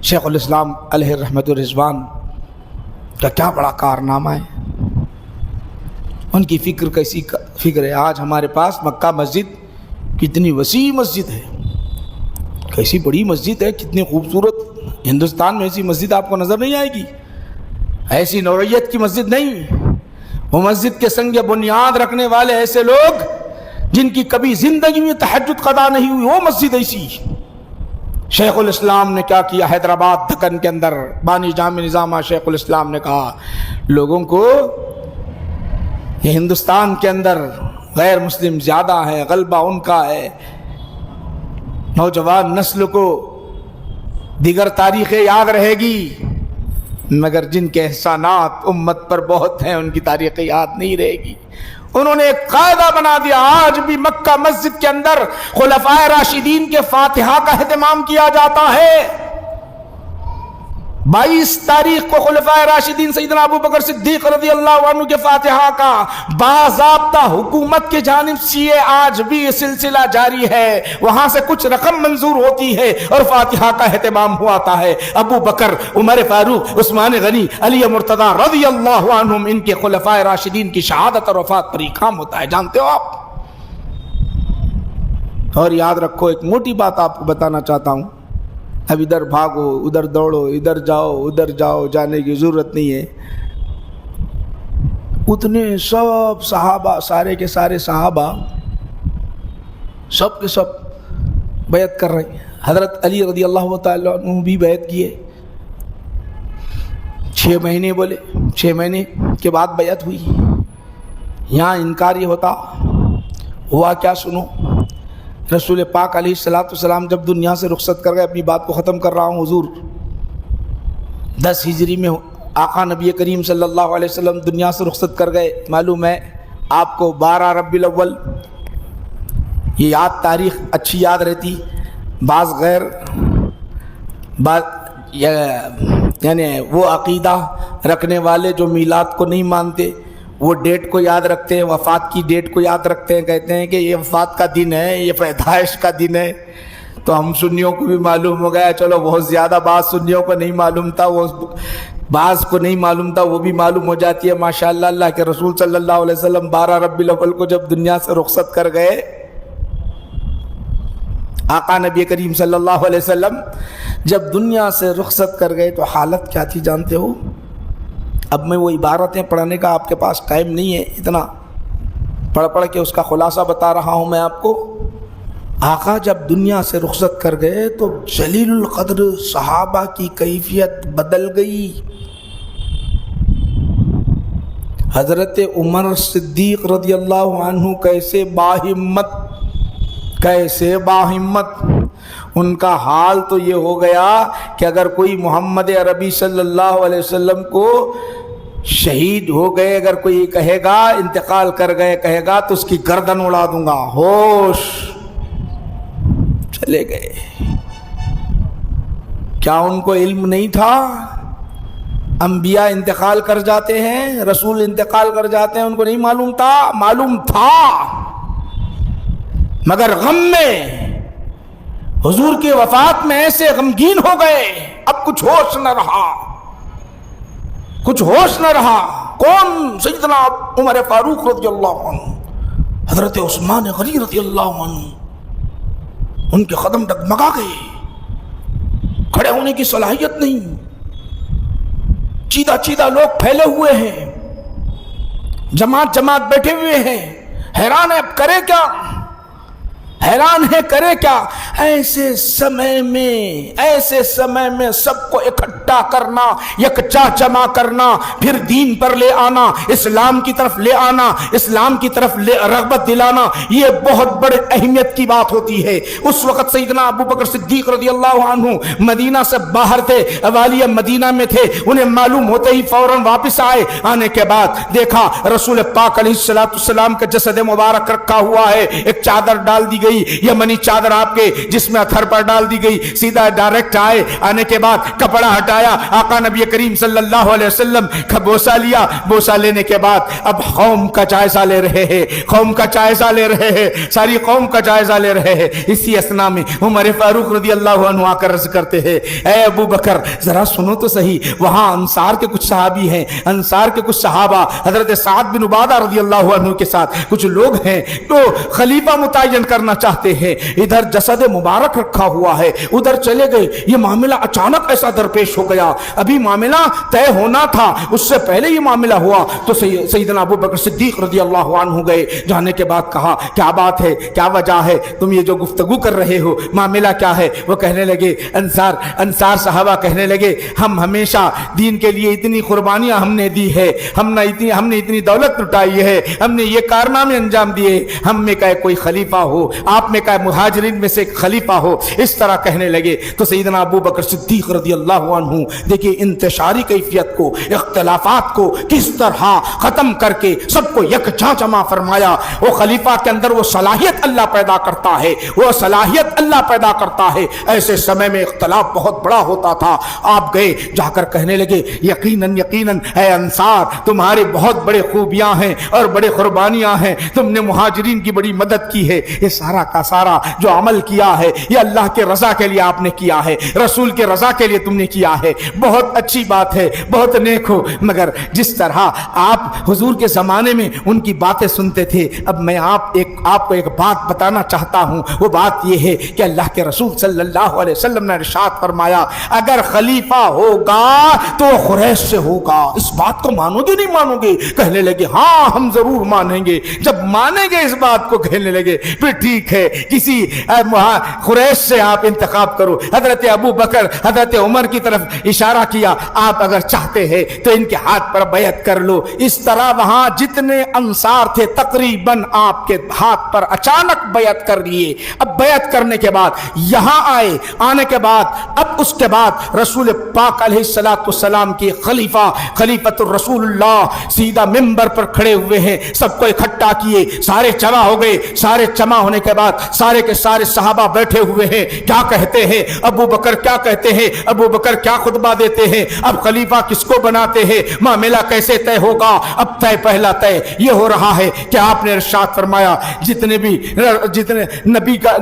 شیخ الاسلام علیہ رحمت الرضوان کا کیا بڑا کارنامہ ہے، ان کی فکر کیسی فکر ہے۔ آج ہمارے پاس مکہ مسجد کتنی وسیع مسجد ہے، کیسی بڑی مسجد ہے، کتنی خوبصورت، ہندوستان میں ایسی مسجد آپ کو نظر نہیں آئے گی، ایسی نوعیت کی مسجد نہیں۔ وہ مسجد کے سنگ بنیاد رکھنے والے ایسے لوگ جن کی کبھی زندگی میں تہجد قضا نہیں ہوئی، وہ مسجد ایسی۔ شیخ الاسلام نے کیا کیا، حیدرآباد دکن کے اندر بانی جامع نظامہ شیخ الاسلام نے کہا لوگوں کو یہ ہندوستان کے اندر غیر مسلم زیادہ ہے، غلبہ ان کا ہے، نوجوان نسل کو دیگر تاریخیں یاد رہے گی، مگر جن کے احسانات امت پر بہت ہیں ان کی تاریخ یاد نہیں رہے گی۔ انہوں نے ایک قاعدہ بنا دیا، آج بھی مکہ مسجد کے اندر خلفائے راشدین کے فاتحہ کا اہتمام کیا جاتا ہے۔ 22 تاریخ کو خلفائے راشدین سیدنا ابو بکر صدیق رضی اللہ عنہ کے فاتحہ کا باضابطہ حکومت کی جانب سے یہ آج بھی یہ سلسلہ جاری ہے، وہاں سے کچھ رقم منظور ہوتی ہے اور فاتحہ کا اہتمام ہواتا ہے۔ ابو بکر، عمر فاروق، عثمان غنی، علی مرتضی رضی اللہ عنہم، ان کے خلفائے راشدین کی شہادت اور وفات پر یہ کام ہوتا ہے، جانتے ہو آپ؟ اور یاد رکھو، ایک موٹی بات آپ کو بتانا چاہتا ہوں، اب ادھر بھاگو، ادھر دوڑو، ادھر جاؤ، جانے کی ضرورت نہیں ہے۔ اتنے سب صحابہ، سارے کے سارے صحابہ سب کے سب بیعت کر رہے ہیں۔ حضرت علی رضی اللہ تعالیٰ عنہ بھی بیعت کیے، 6 مہینے بولے، 6 مہینے کے بعد بیعت ہوئی۔ یہاں انکار یہ ہوتا، ہوا کیا سنو، رسول پاک علیہ السلام جب دنیا سے رخصت کر گئے، اپنی بات کو ختم کر رہا ہوں حضور، 10 ہجری میں آقا نبی کریم صلی اللہ علیہ وسلم دنیا سے رخصت کر گئے۔ معلوم ہے آپ کو 12 ربیع الاول، یہ یاد تاریخ اچھی یاد رہتی، بعض غیر یعنی وہ عقیدہ رکھنے والے جو میلاد کو نہیں مانتے، وہ ڈیٹ کو یاد رکھتے ہیں، وفات کی ڈیٹ کو یاد رکھتے ہیں، کہتے ہیں کہ یہ وفات کا دن ہے، یہ پیدائش کا دن ہے۔ تو ہم سنیوں کو بھی معلوم ہو گیا، چلو بہت زیادہ بات سنیوں کو نہیں معلوم تھا، وہ بعض کو نہیں معلوم تھا، وہ بھی معلوم ہو جاتی ہے۔ ماشاءاللہ، اللہ کے رسول صلی اللہ علیہ وسلم 12 ربیع الاول کو جب دنیا سے رخصت کر گئے، آقا نبی کریم صلی اللہ علیہ وسلم جب دنیا سے رخصت کر گئے تو حالت کیا تھی جانتے ہو؟ اب میں وہ عبارتیں پڑھنے کا آپ کے پاس ٹائم نہیں ہے، اتنا پڑھ کے اس کا خلاصہ بتا رہا ہوں میں آپ کو۔ آقا جب دنیا سے رخصت کر گئے تو جلیل القدر صحابہ کی کیفیت بدل گئی۔ حضرت عمر صدیق رضی اللہ عنہ کیسے باہمت، ان کا حال تو یہ ہو گیا کہ اگر کوئی محمد عربی صلی اللہ علیہ وسلم کو شہید ہو گئے، اگر کوئی کہے گا انتقال کر گئے کہے گا تو اس کی گردن اڑا دوں گا، ہوش چلے گئے۔ کیا ان کو علم نہیں تھا؟ انبیاء انتقال کر جاتے ہیں، رسول انتقال کر جاتے ہیں، ان کو نہیں معلوم تھا؟ معلوم تھا، مگر غم میں، حضور کی وفات میں ایسے غمگین ہو گئے، اب کچھ ہوش نہ رہا۔ کون؟ سیدنا عمر فاروق رضی اللہ عنہ، حضرت عثمان غنی رضی اللہ عنہ، ان کے قدم ڈگمگا گئے، کھڑے ہونے کی صلاحیت نہیں، چیدہ لوگ پھیلے ہوئے ہیں، جماعت بیٹھے ہوئے ہیں، حیران ہے اب کرے کیا، ایسے سمے میں سب کو اکٹھا کرنا، یکجا جمع کرنا، پھر دین پر لے آنا، اسلام کی طرف لے آنا، اسلام کی طرف رغبت دلانا، یہ بہت بڑے اہمیت کی بات ہوتی ہے۔ اس وقت سیدنا ابو بکر صدیق رضی اللہ عنہ مدینہ سے باہر تھے، اوالیہ مدینہ میں تھے، انہیں معلوم ہوتے ہی فوراً واپس آئے۔ آنے کے بعد دیکھا رسول پاک علیہ السلام کا جسد مبارک رکھا ہوا ہے، ایک چادر ڈال دی گئی، یمنی چادر آپ کے جس میں اتھر پر ڈال دی گئی، سیدھا ڈائریکٹ آئے، آنے کے بعد کپڑا ہٹایا، آقا نبی کریم صلی اللہ علیہ وسلم کا بوسہ لیا، بوسہ لینے کے بعد اب قوم کا جائزہ لے رہے ہیں، ساری قوم کا جائزہ لے رہے ہیں۔ اسی اسنا میں عمر فاروق رضی اللہ عنہ آ کر عرض کرتے ہیں، اے ابو بکر ذرا سنو تو صحیح، وہاں انصار کے کچھ صحابی ہیں، انصار کے کچھ صحابہ حضرت سعد بن عبادہ رضی اللہ عنہ کے ساتھ کچھ لوگ ہیں تو خلیفہ متعین کرنا چاہتے ہیں، ادھر جسد مبارک رکھا ہوا ہے، ادھر چلے گئے، یہ معاملہ اچانک ایسا درپیش ہو گیا، ابھی معاملہ طے ہونا تھا، اس سے پہلے یہ معاملہ ہوا تو سیدنا ابو بکر صدیق رضی اللہ عنہ گئے، جانے کے بعد کہا کیا بات ہے، کیا وجہ ہے، تم یہ جو گفتگو کر رہے ہو معاملہ کیا ہے؟ وہ کہنے لگے، انصار صحابہ کہنے لگے، ہم ہمیشہ دین کے لیے اتنی قربانیاں ہم نے دی ہے، ہم نے اتنی دولت لٹائی ہے، ہم نے یہ کارنامے انجام دیے، ہم میں کا کوئی خلیفہ ہو، آپ نے کہا مہاجرین میں سے ایک خلیفہ ہو، اس طرح کہنے لگے تو سیدنا ابو بکر صدیق رضی اللہ عنہ دیکھیے انتشاری کیفیت کو، اختلافات کو کس طرح ختم کر کے سب کو یکجا جمع فرمایا۔ وہ خلیفہ کے اندر وہ صلاحیت اللہ پیدا کرتا ہے، وہ صلاحیت اللہ پیدا کرتا ہے۔ ایسے سمے میں اختلاف بہت بڑا ہوتا تھا، آپ گئے جا کر کہنے لگے یقیناً یقیناً اے انصار تمہاری بہت بڑے خوبیاں ہیں اور بڑے قربانیاں ہیں، تم نے مہاجرین کی بڑی مدد کی ہے، یہ سارا کا سارا جو عمل کیا ہے یہ اللہ کے رضا کے لیے آپ نے کیا ہے، رسول کے رضا کے لیے تم نے کیا ہے، بہت اچھی بات ہے، بہت نیک ہو۔ مگر جس طرح آپ حضور کے زمانے میں ان کی باتیں سنتے تھے، اب میں آپ کو ایک بات بتانا چاہتا ہوں۔ وہ بات یہ ہے کہ اللہ کے رسول صلی اللہ علیہ وسلم نے ارشاد فرمایا اگر خلیفہ ہوگا تو قریش سے ہوگا، اس بات کو مانو گے نہیں مانو گے؟ کہنے لگے ہاں ہم ضرور مانیں گے۔ جب مانیں گے اس بات کو کہنے لگے پھر ٹھیک ہے کسی قریش سے آپ انتخاب کرو۔ حضرت ابو بکر حضرت عمر کی طرف اشارہ کیا، آپ اگر چاہتے ہیں تو ان کے ہاتھ پر بیعت کر لو۔ اس طرح وہاں جتنے انصار تھے تقریباً آپ کے ہاتھ پر اچانک بیعت کر لیے۔ اب بیعت کرنے کے بعد یہاں آئے، آنے کے بعد اب اس کے بعد رسول پاک علیہ السلام کی خلیفۃ الرسول اللہ سیدھا منبر پر کھڑے ہوئے ہیں، سب کو اکٹھا کیے، سارے جمع ہو گئے۔ سارے جمع ہونے کے بعد سارے کے سارے صحابہ بیٹھے ہوئے ہیں، کیا کہتے ہیں ابو بکر کیا کہتے ہیں، ابو بکر کیا خطبہ دیتے ہیں، اب خلیفہ کس کو بناتے ہیں، معاملہ کیسے طے ہوگا۔ اب پہلا طے یہ ہو رہا ہے کہ آپ نے ارشاد فرمایا جتنے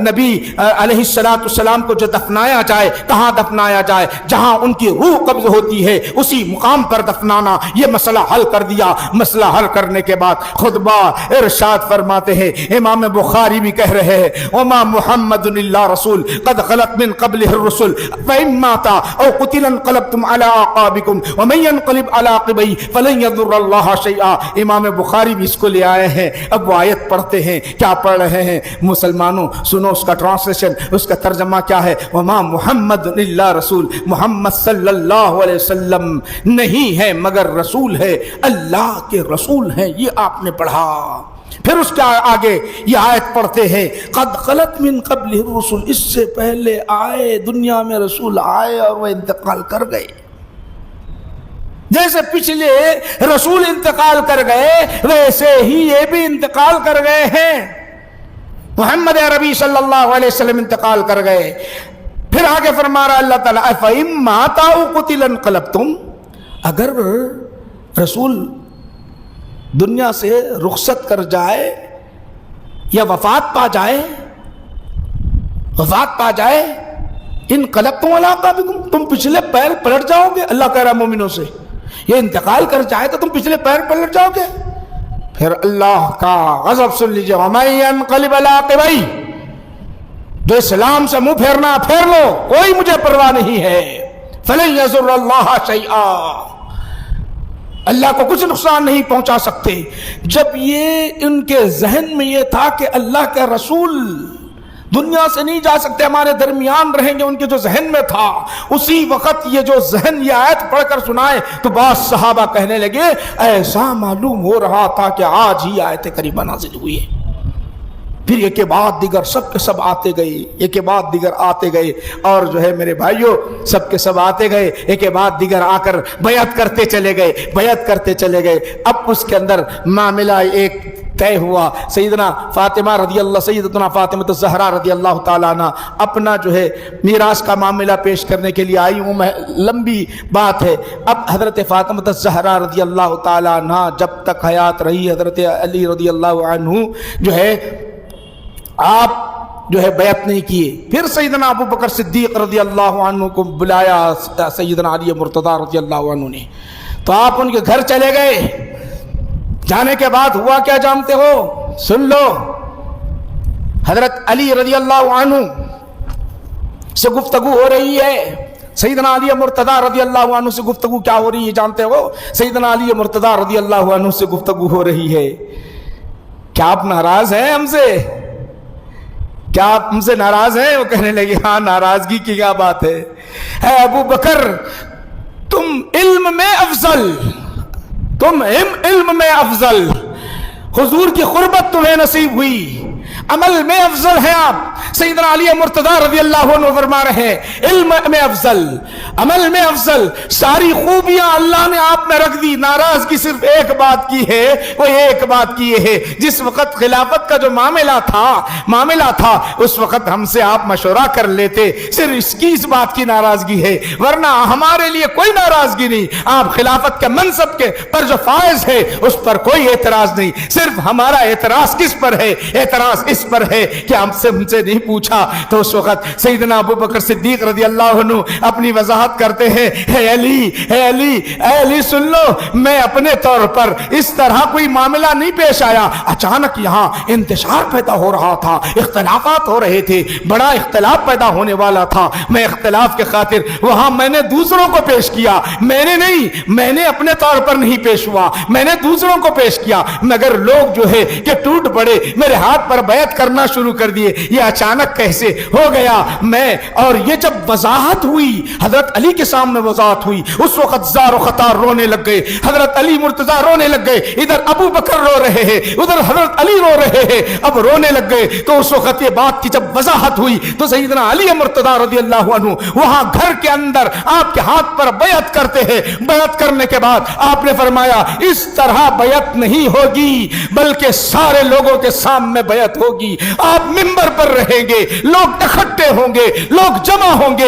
نبی علیہ السلام کو جو دفنایا جائے، کہاں دفنایا جائے؟ جہاں ان کی روح قبض ہوتی ہے اسی مقام پر دفنانا۔ یہ مسئلہ حل کر دیا۔ مسئلہ حل کرنے کے بعد خطبہ ارشاد فرماتے ہیں، امام بخاری بھی کہہ رہے ہیں وما محمد الا رسول قد خلت من قبله الرسل فإن مات او قتل انقلبتم على اعقابكم ومن ينقلب على عقبيه فلن يضر الله شيئا۔ امام بخاری بھی اس کو لے آئے ہیں۔ اب وہ آیت پڑھتے ہیں، کیا پڑھ رہے ہیں مسلمانوں؟ سنو اس کا ٹرانسلیشن، اس کا ترجمہ کیا ہے؟ وما محمد الا رسول، محمد صلی اللہ علیہ وسلم نہیں ہے مگر رسول ہے، اللہ کے رسول ہیں۔ یہ آپ نے پڑھا۔ پھر اس کے آگے یہ آیت پڑھتے ہیں قد خلت من قبل الرسل، اس سے پہلے آئے دنیا میں رسول آئے اور وہ انتقال کر گئے۔ جیسے پچھلے رسول انتقال کر گئے ویسے ہی یہ بھی انتقال کر گئے ہیں۔ محمد عربی صلی اللہ علیہ وسلم انتقال کر گئے۔ پھر آگے فرما رہا اللہ تعالیٰ فَإِن مَاتَ أَوْ قُتِلَ انقلبتم، اگر رسول دنیا سے رخصت کر جائے یا وفات پا جائے انقلبتم علی اعقابکم، تم پچھلے پیر پلٹ جاؤ گے۔ اللہ کہہ رہا مومنوں سے یہ انتقال کر جائے تو تم پچھلے پیر پلٹ جاؤ گے۔ پھر اللہ کا غضب سن لیجیے وَمَن يَنقَلِبْ عَلَىٰ عَقِبَيْهِ، جو اسلام سے منہ پھیرنا پھیر لو، کوئی مجھے پرواہ نہیں ہے۔ فَلَن يَضُرَّ اللَّهَ شَيْئًا، اللہ کو کچھ نقصان نہیں پہنچا سکتے۔ جب یہ ان کے ذہن میں یہ تھا کہ اللہ کے رسول دنیا سے نہیں جا سکتے، ہمارے درمیان رہیں گے، ان کے جو ذہن میں تھا، اسی وقت یہ جو ذہن یہ آیت پڑھ کر سنائے تو بعض صحابہ کہنے لگے ایسا معلوم ہو رہا تھا کہ آج ہی آیت کریمہ نازل ہوئی ہے۔ پھر ایک کے بعد دیگر سب کے سب آتے گئے، ایک کے بعد دیگر آتے گئے، اور جو ہے میرے بھائیوں سب کے سب آتے گئے، ایک کے بعد دیگر آ کر بیعت کرتے چلے گئے۔ اب اس کے اندر معاملہ ایک طے ہوا۔ سیدتنا فاطمہ فاطمہ الزہرا رضی اللہ تعالیٰ عنہ اپنا جو ہے میراث کا معاملہ پیش کرنے کے لیے آئی ہوں، لمبی بات ہے۔ اب حضرت فاطمہ الزہرا رضی اللہ تعالیٰ عنہ جب تک حیات رہی، حضرت علی رضی اللہ عنہ جو ہے آپ جو ہے بیعت نہیں کیے۔ پھر سیدنا ابو بکر صدیق رضی اللہ عنہ کو بلایا سیدنا علی مرتضی رضی اللہ عنہ نے، تو آپ ان کے گھر چلے گئے۔ جانے کے بعد ہوا کیا جانتے ہو؟ سن لو، حضرت علی رضی اللہ عنہ سے گفتگو ہو رہی ہے۔ سیدنا علی مرتضی رضی اللہ عنہ سے گفتگو کیا ہو رہی ہے جانتے ہو؟ سیدنا علی مرتضی رضی اللہ عنہ سے گفتگو ہو رہی ہے، کیا آپ ناراض ہیں ہم سے؟ کیا آپ ہم سے ناراض ہیں؟ وہ کہنے لگے ہاں ناراضگی کی کیا بات ہے؟ اے ابو بکر تم علم میں افضل، حضور کی قربت تمہیں نصیب ہوئی، عمل میں افضل ہیں آپ. سیدنا علی مرتضی رضی اللہ عنہ فرما رہے ہیں علم میں افضل، عمل میں افضل. ساری خوبیاں اللہ نے آپ میں رکھ دی. ناراضگی صرف ایک بات کی ہے، وہ ایک بات کی ہے، جس وقت خلافت کا جو معاملہ تھا اس وقت ہم سے آپ مشورہ کر لیتے. صرف اس بات کی ناراضگی ہے، ورنہ ہمارے لیے کوئی ناراضگی نہیں. آپ خلافت کے منصب کے پر جو فائز ہے اس پر کوئی اعتراض نہیں. صرف ہمارا اعتراض کس پر ہے؟ اعتراض اس پر ہے کہ ہم سے نہیں پوچھا. تو اس وقت سیدنا ابو بکر صدیق رضی اللہ عنہ اپنی وضاحت کرتے ہیں، اے علی سن لو، میں اپنے طور پر اس طرح کوئی معاملہ نہیں پیش آیا. اچانک یہاں انتشار پیدا ہو رہا تھا، اختلافات ہو رہے تھے، بڑا اختلاف پیدا ہونے والا تھا. میں اختلاف کے خاطر وہاں میں نے دوسروں کو پیش کیا. میں نے اپنے طور پر نہیں پیش ہوا، میں نے دوسروں کو پیش کیا. مگر لوگ جو ہے کہ ٹوٹ پڑے، میرے ہاتھ پر بیعت کرنا شروع کر دیے. یہ اچانک کیسے ہو گیا؟ اور یہ جب وضاحت ہوئی، حضرت علی کے سامنے وضاحت ہوئی، اس وقت زار و خطار رونے لگ گئے. حضرت علی مرتضی رونے لگ گئے. ادھر ابو بکر رو رہے ہیں، ادھر حضرت علی رو رہے ہیں، اب رونے لگ گئے. تو اس وقت یہ بات کی جب وضاحت ہوئی تو سیدنا علی مرتضی رضی اللہ عنہ وہاں گھر کے اندر آپ کے ہاتھ پر بیعت کرتے ہیں. بیعت کرنے کے بعد آپ نے فرمایا اس طرح بیعت نہیں ہوگی، بلکہ سارے لوگوں کے سامنے بیعت ہوگی. آپ منبر پر رہیں گے، لوگ اکٹھے ہوں گے، لوگ جمع ہوں گے.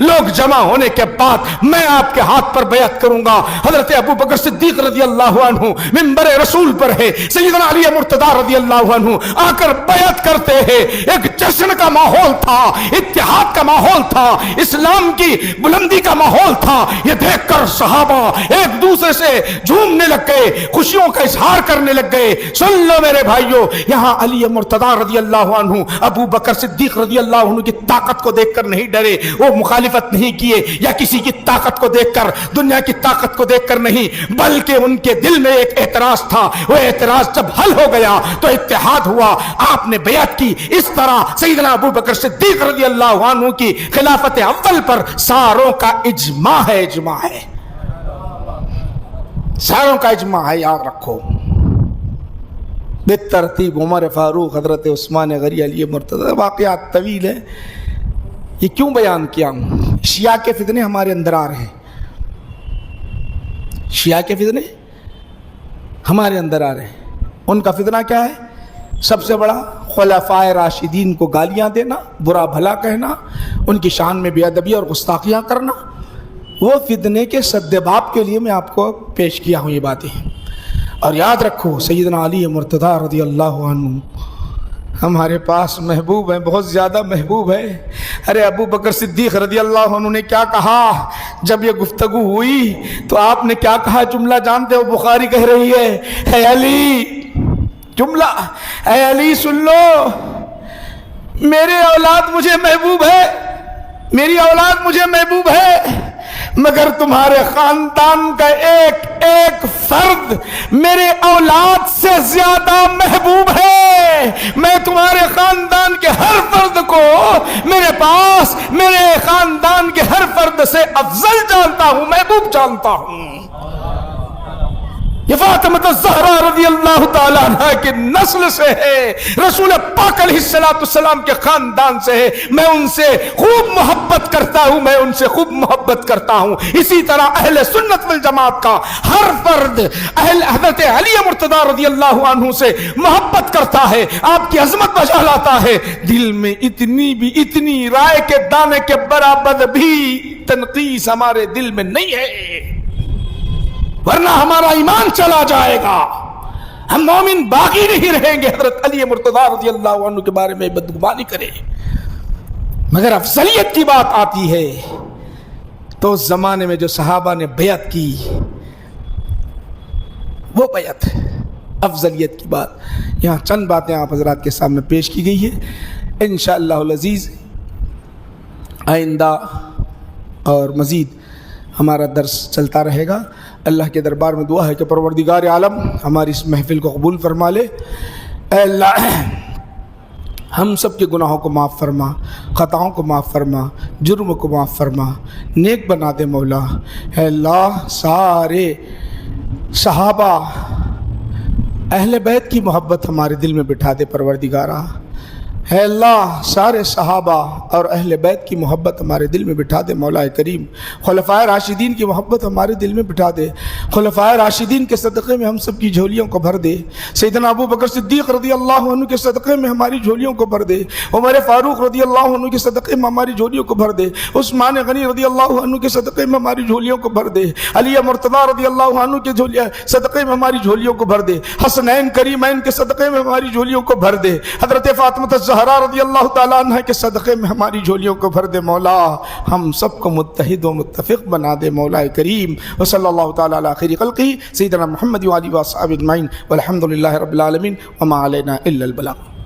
لوگ جمع ہونے کے بعد میں آپ کے ہاتھ پر بیعت کروں گا. حضرت ابو بکر صدیق رضی اللہ عنہ منبر رسول پر ہے، سیدنا علی مرتضی رضی اللہ عنہ آ کر بیعت کرتے ہیں. ایک جشن کا ماحول تھا، اتحاد کا ماحول تھا، اسلام کی بلندی کا ماحول تھا. یہ دیکھ کر صحابہ ایک دوسرے سے جھومنے لگ گئے، خوشیوں کا اظہار کرنے لگ گئے. سن لو میرے بھائیوں، یہاں علی مرتضی رضی اللہ عنہ ابو بکر صدیق رضی اللہ عنہ کی طاقت کو دیکھ کر نہیں ڈرے، وہ مخالفت نہیں کیے، یا کسی کی طاقت کو دیکھ کر، دنیا کی طاقت کو دیکھ کر نہیں، بلکہ ان کے دل میں ایک اعتراض تھا. وہ اعتراض جب حل ہو گیا تو اتحاد ہوا. آپ نے بیعت کی. اس طرح سیدنا ابو بکر صدیق رضی اللہ عنہ کی خلافت اول پر ساروں کا اجماع ہے. ساروں کا اجماع ہے، یاد رکھو. بالترتیب عمر فاروق، حضرت عثمان غنی، علی مرتضی. واقعات طویل ہے، یہ کیوں بیان کیا ہوں؟ شیعہ کے فتنے ہمارے اندر آ رہے ہیں. شیعہ کے فتنے ہمارے اندر آ رہے ہیں. ان کا فتنہ کیا ہے؟ سب سے بڑا خلفائے راشدین کو گالیاں دینا، برا بھلا کہنا، ان کی شان میں بے ادبی اور گستاخیاں کرنا. وہ فتنے کے سدباب کے لیے میں آپ کو پیش کیا ہوں یہ باتیں. اور یاد رکھو سیدنا علی مرتضی رضی اللہ عنہ ہمارے پاس محبوب ہیں، بہت زیادہ محبوب ہے. ارے ابو بکر صدیق رضی اللہ عنہ نے کیا کہا جب یہ گفتگو ہوئی؟ تو آپ نے کیا کہا؟ جملہ جانتے ہو؟ بخاری کہہ رہی ہے، اے علی، جملہ، اے علی سن لو، میرے اولاد مجھے محبوب ہے، میری اولاد مجھے محبوب ہے، مگر تمہارے خاندان کا ایک ایک فرد میرے اولاد سے زیادہ محبوب ہے. میں تمہارے خاندان کے ہر فرد کو میرے پاس، میرے خاندان کے ہر فرد سے افضل جانتا ہوں، محبوب جانتا ہوں. یہ فاطمہ الزہرا رضی اللہ تعالیٰ عنہ کی نسل سے ہے، رسول پاک علیہ السلام کے خاندان سے ہے. میں ان سے خوب محبت کرتا ہوں، میں ان سے خوب محبت کرتا ہوں. اسی طرح اہل سنت والجماعت کا ہر فرد حضرت علی مرتضی رضی اللہ عنہ سے محبت کرتا ہے، آپ کی عظمت بجا لاتا ہے. دل میں اتنی رائے کے دانے کے برابر بھی تنقیص ہمارے دل میں نہیں ہے، ورنہ ہمارا ایمان چلا جائے گا، ہم مومن باقی نہیں رہیں گے. حضرت علی مرتضی رضی اللہ عنہ کے بارے میں بدگمانی کرے. مگر افضلیت کی بات آتی ہے تو اس زمانے میں جو صحابہ نے بیعت کی، وہ بیعت افضلیت کی بات. یہاں چند باتیں آپ حضرات کے سامنے پیش کی گئی ہے. انشاءاللہ العزیز آئندہ اور مزید ہمارا درس چلتا رہے گا. اللہ کے دربار میں دعا ہے کہ پروردگار عالم ہماری اس محفل کو قبول فرما لے. اے اللہ ہم سب کے گناہوں کو معاف فرما، خطاؤں کو معاف فرما، جرم کو معاف فرما، نیک بنا دے مولا. اے اللہ سارے صحابہ اہل بیت کی محبت ہمارے دل میں بٹھا دے پروردگارا. اے اللہ سارے صحابہ اور اہل بیت کی محبت ہمارے دل میں بٹھا دے مولا کریم. خلفائے راشدین کی محبت ہمارے دل میں بٹھا دے. خلفائے راشدین کے صدقے میں ہم سب کی جھولیوں کو بھر دے. سیدنا ابو بکر صدیق رضی اللہ عنہ کے صدقے میں ہماری جھولیوں کو بھر دے. عمر فاروق رضی اللہ عنہ کے صدقے میں ہماری جھولیوں کو بھر دے. عثمان غنی رضی اللہ عنہ کے صدقے میں ہماری جھولیوں کو بھر دے. علی مرتضیٰ رضی اللہ عنہ کے صدقے میں ہماری جھولیوں کو بھر دے. حسنین کریمین کے صدقے میں ہماری جھولیوں کو بھر دے. حضرت فاطمہ الزہرا رضی اللہ تعالیٰ عنہ کے صدقے میں ہماری جھولیوں کو بھر دے. مولا ہم سب کو متحد و متفق بنا دے مولا کریم. وصلی اللہ تعالیٰ علی خیر خلقہ سیدنا محمد و آلہ و اصحابہ اجمعین والحمد للہ رب العالمین وما علینا الا البلاغ.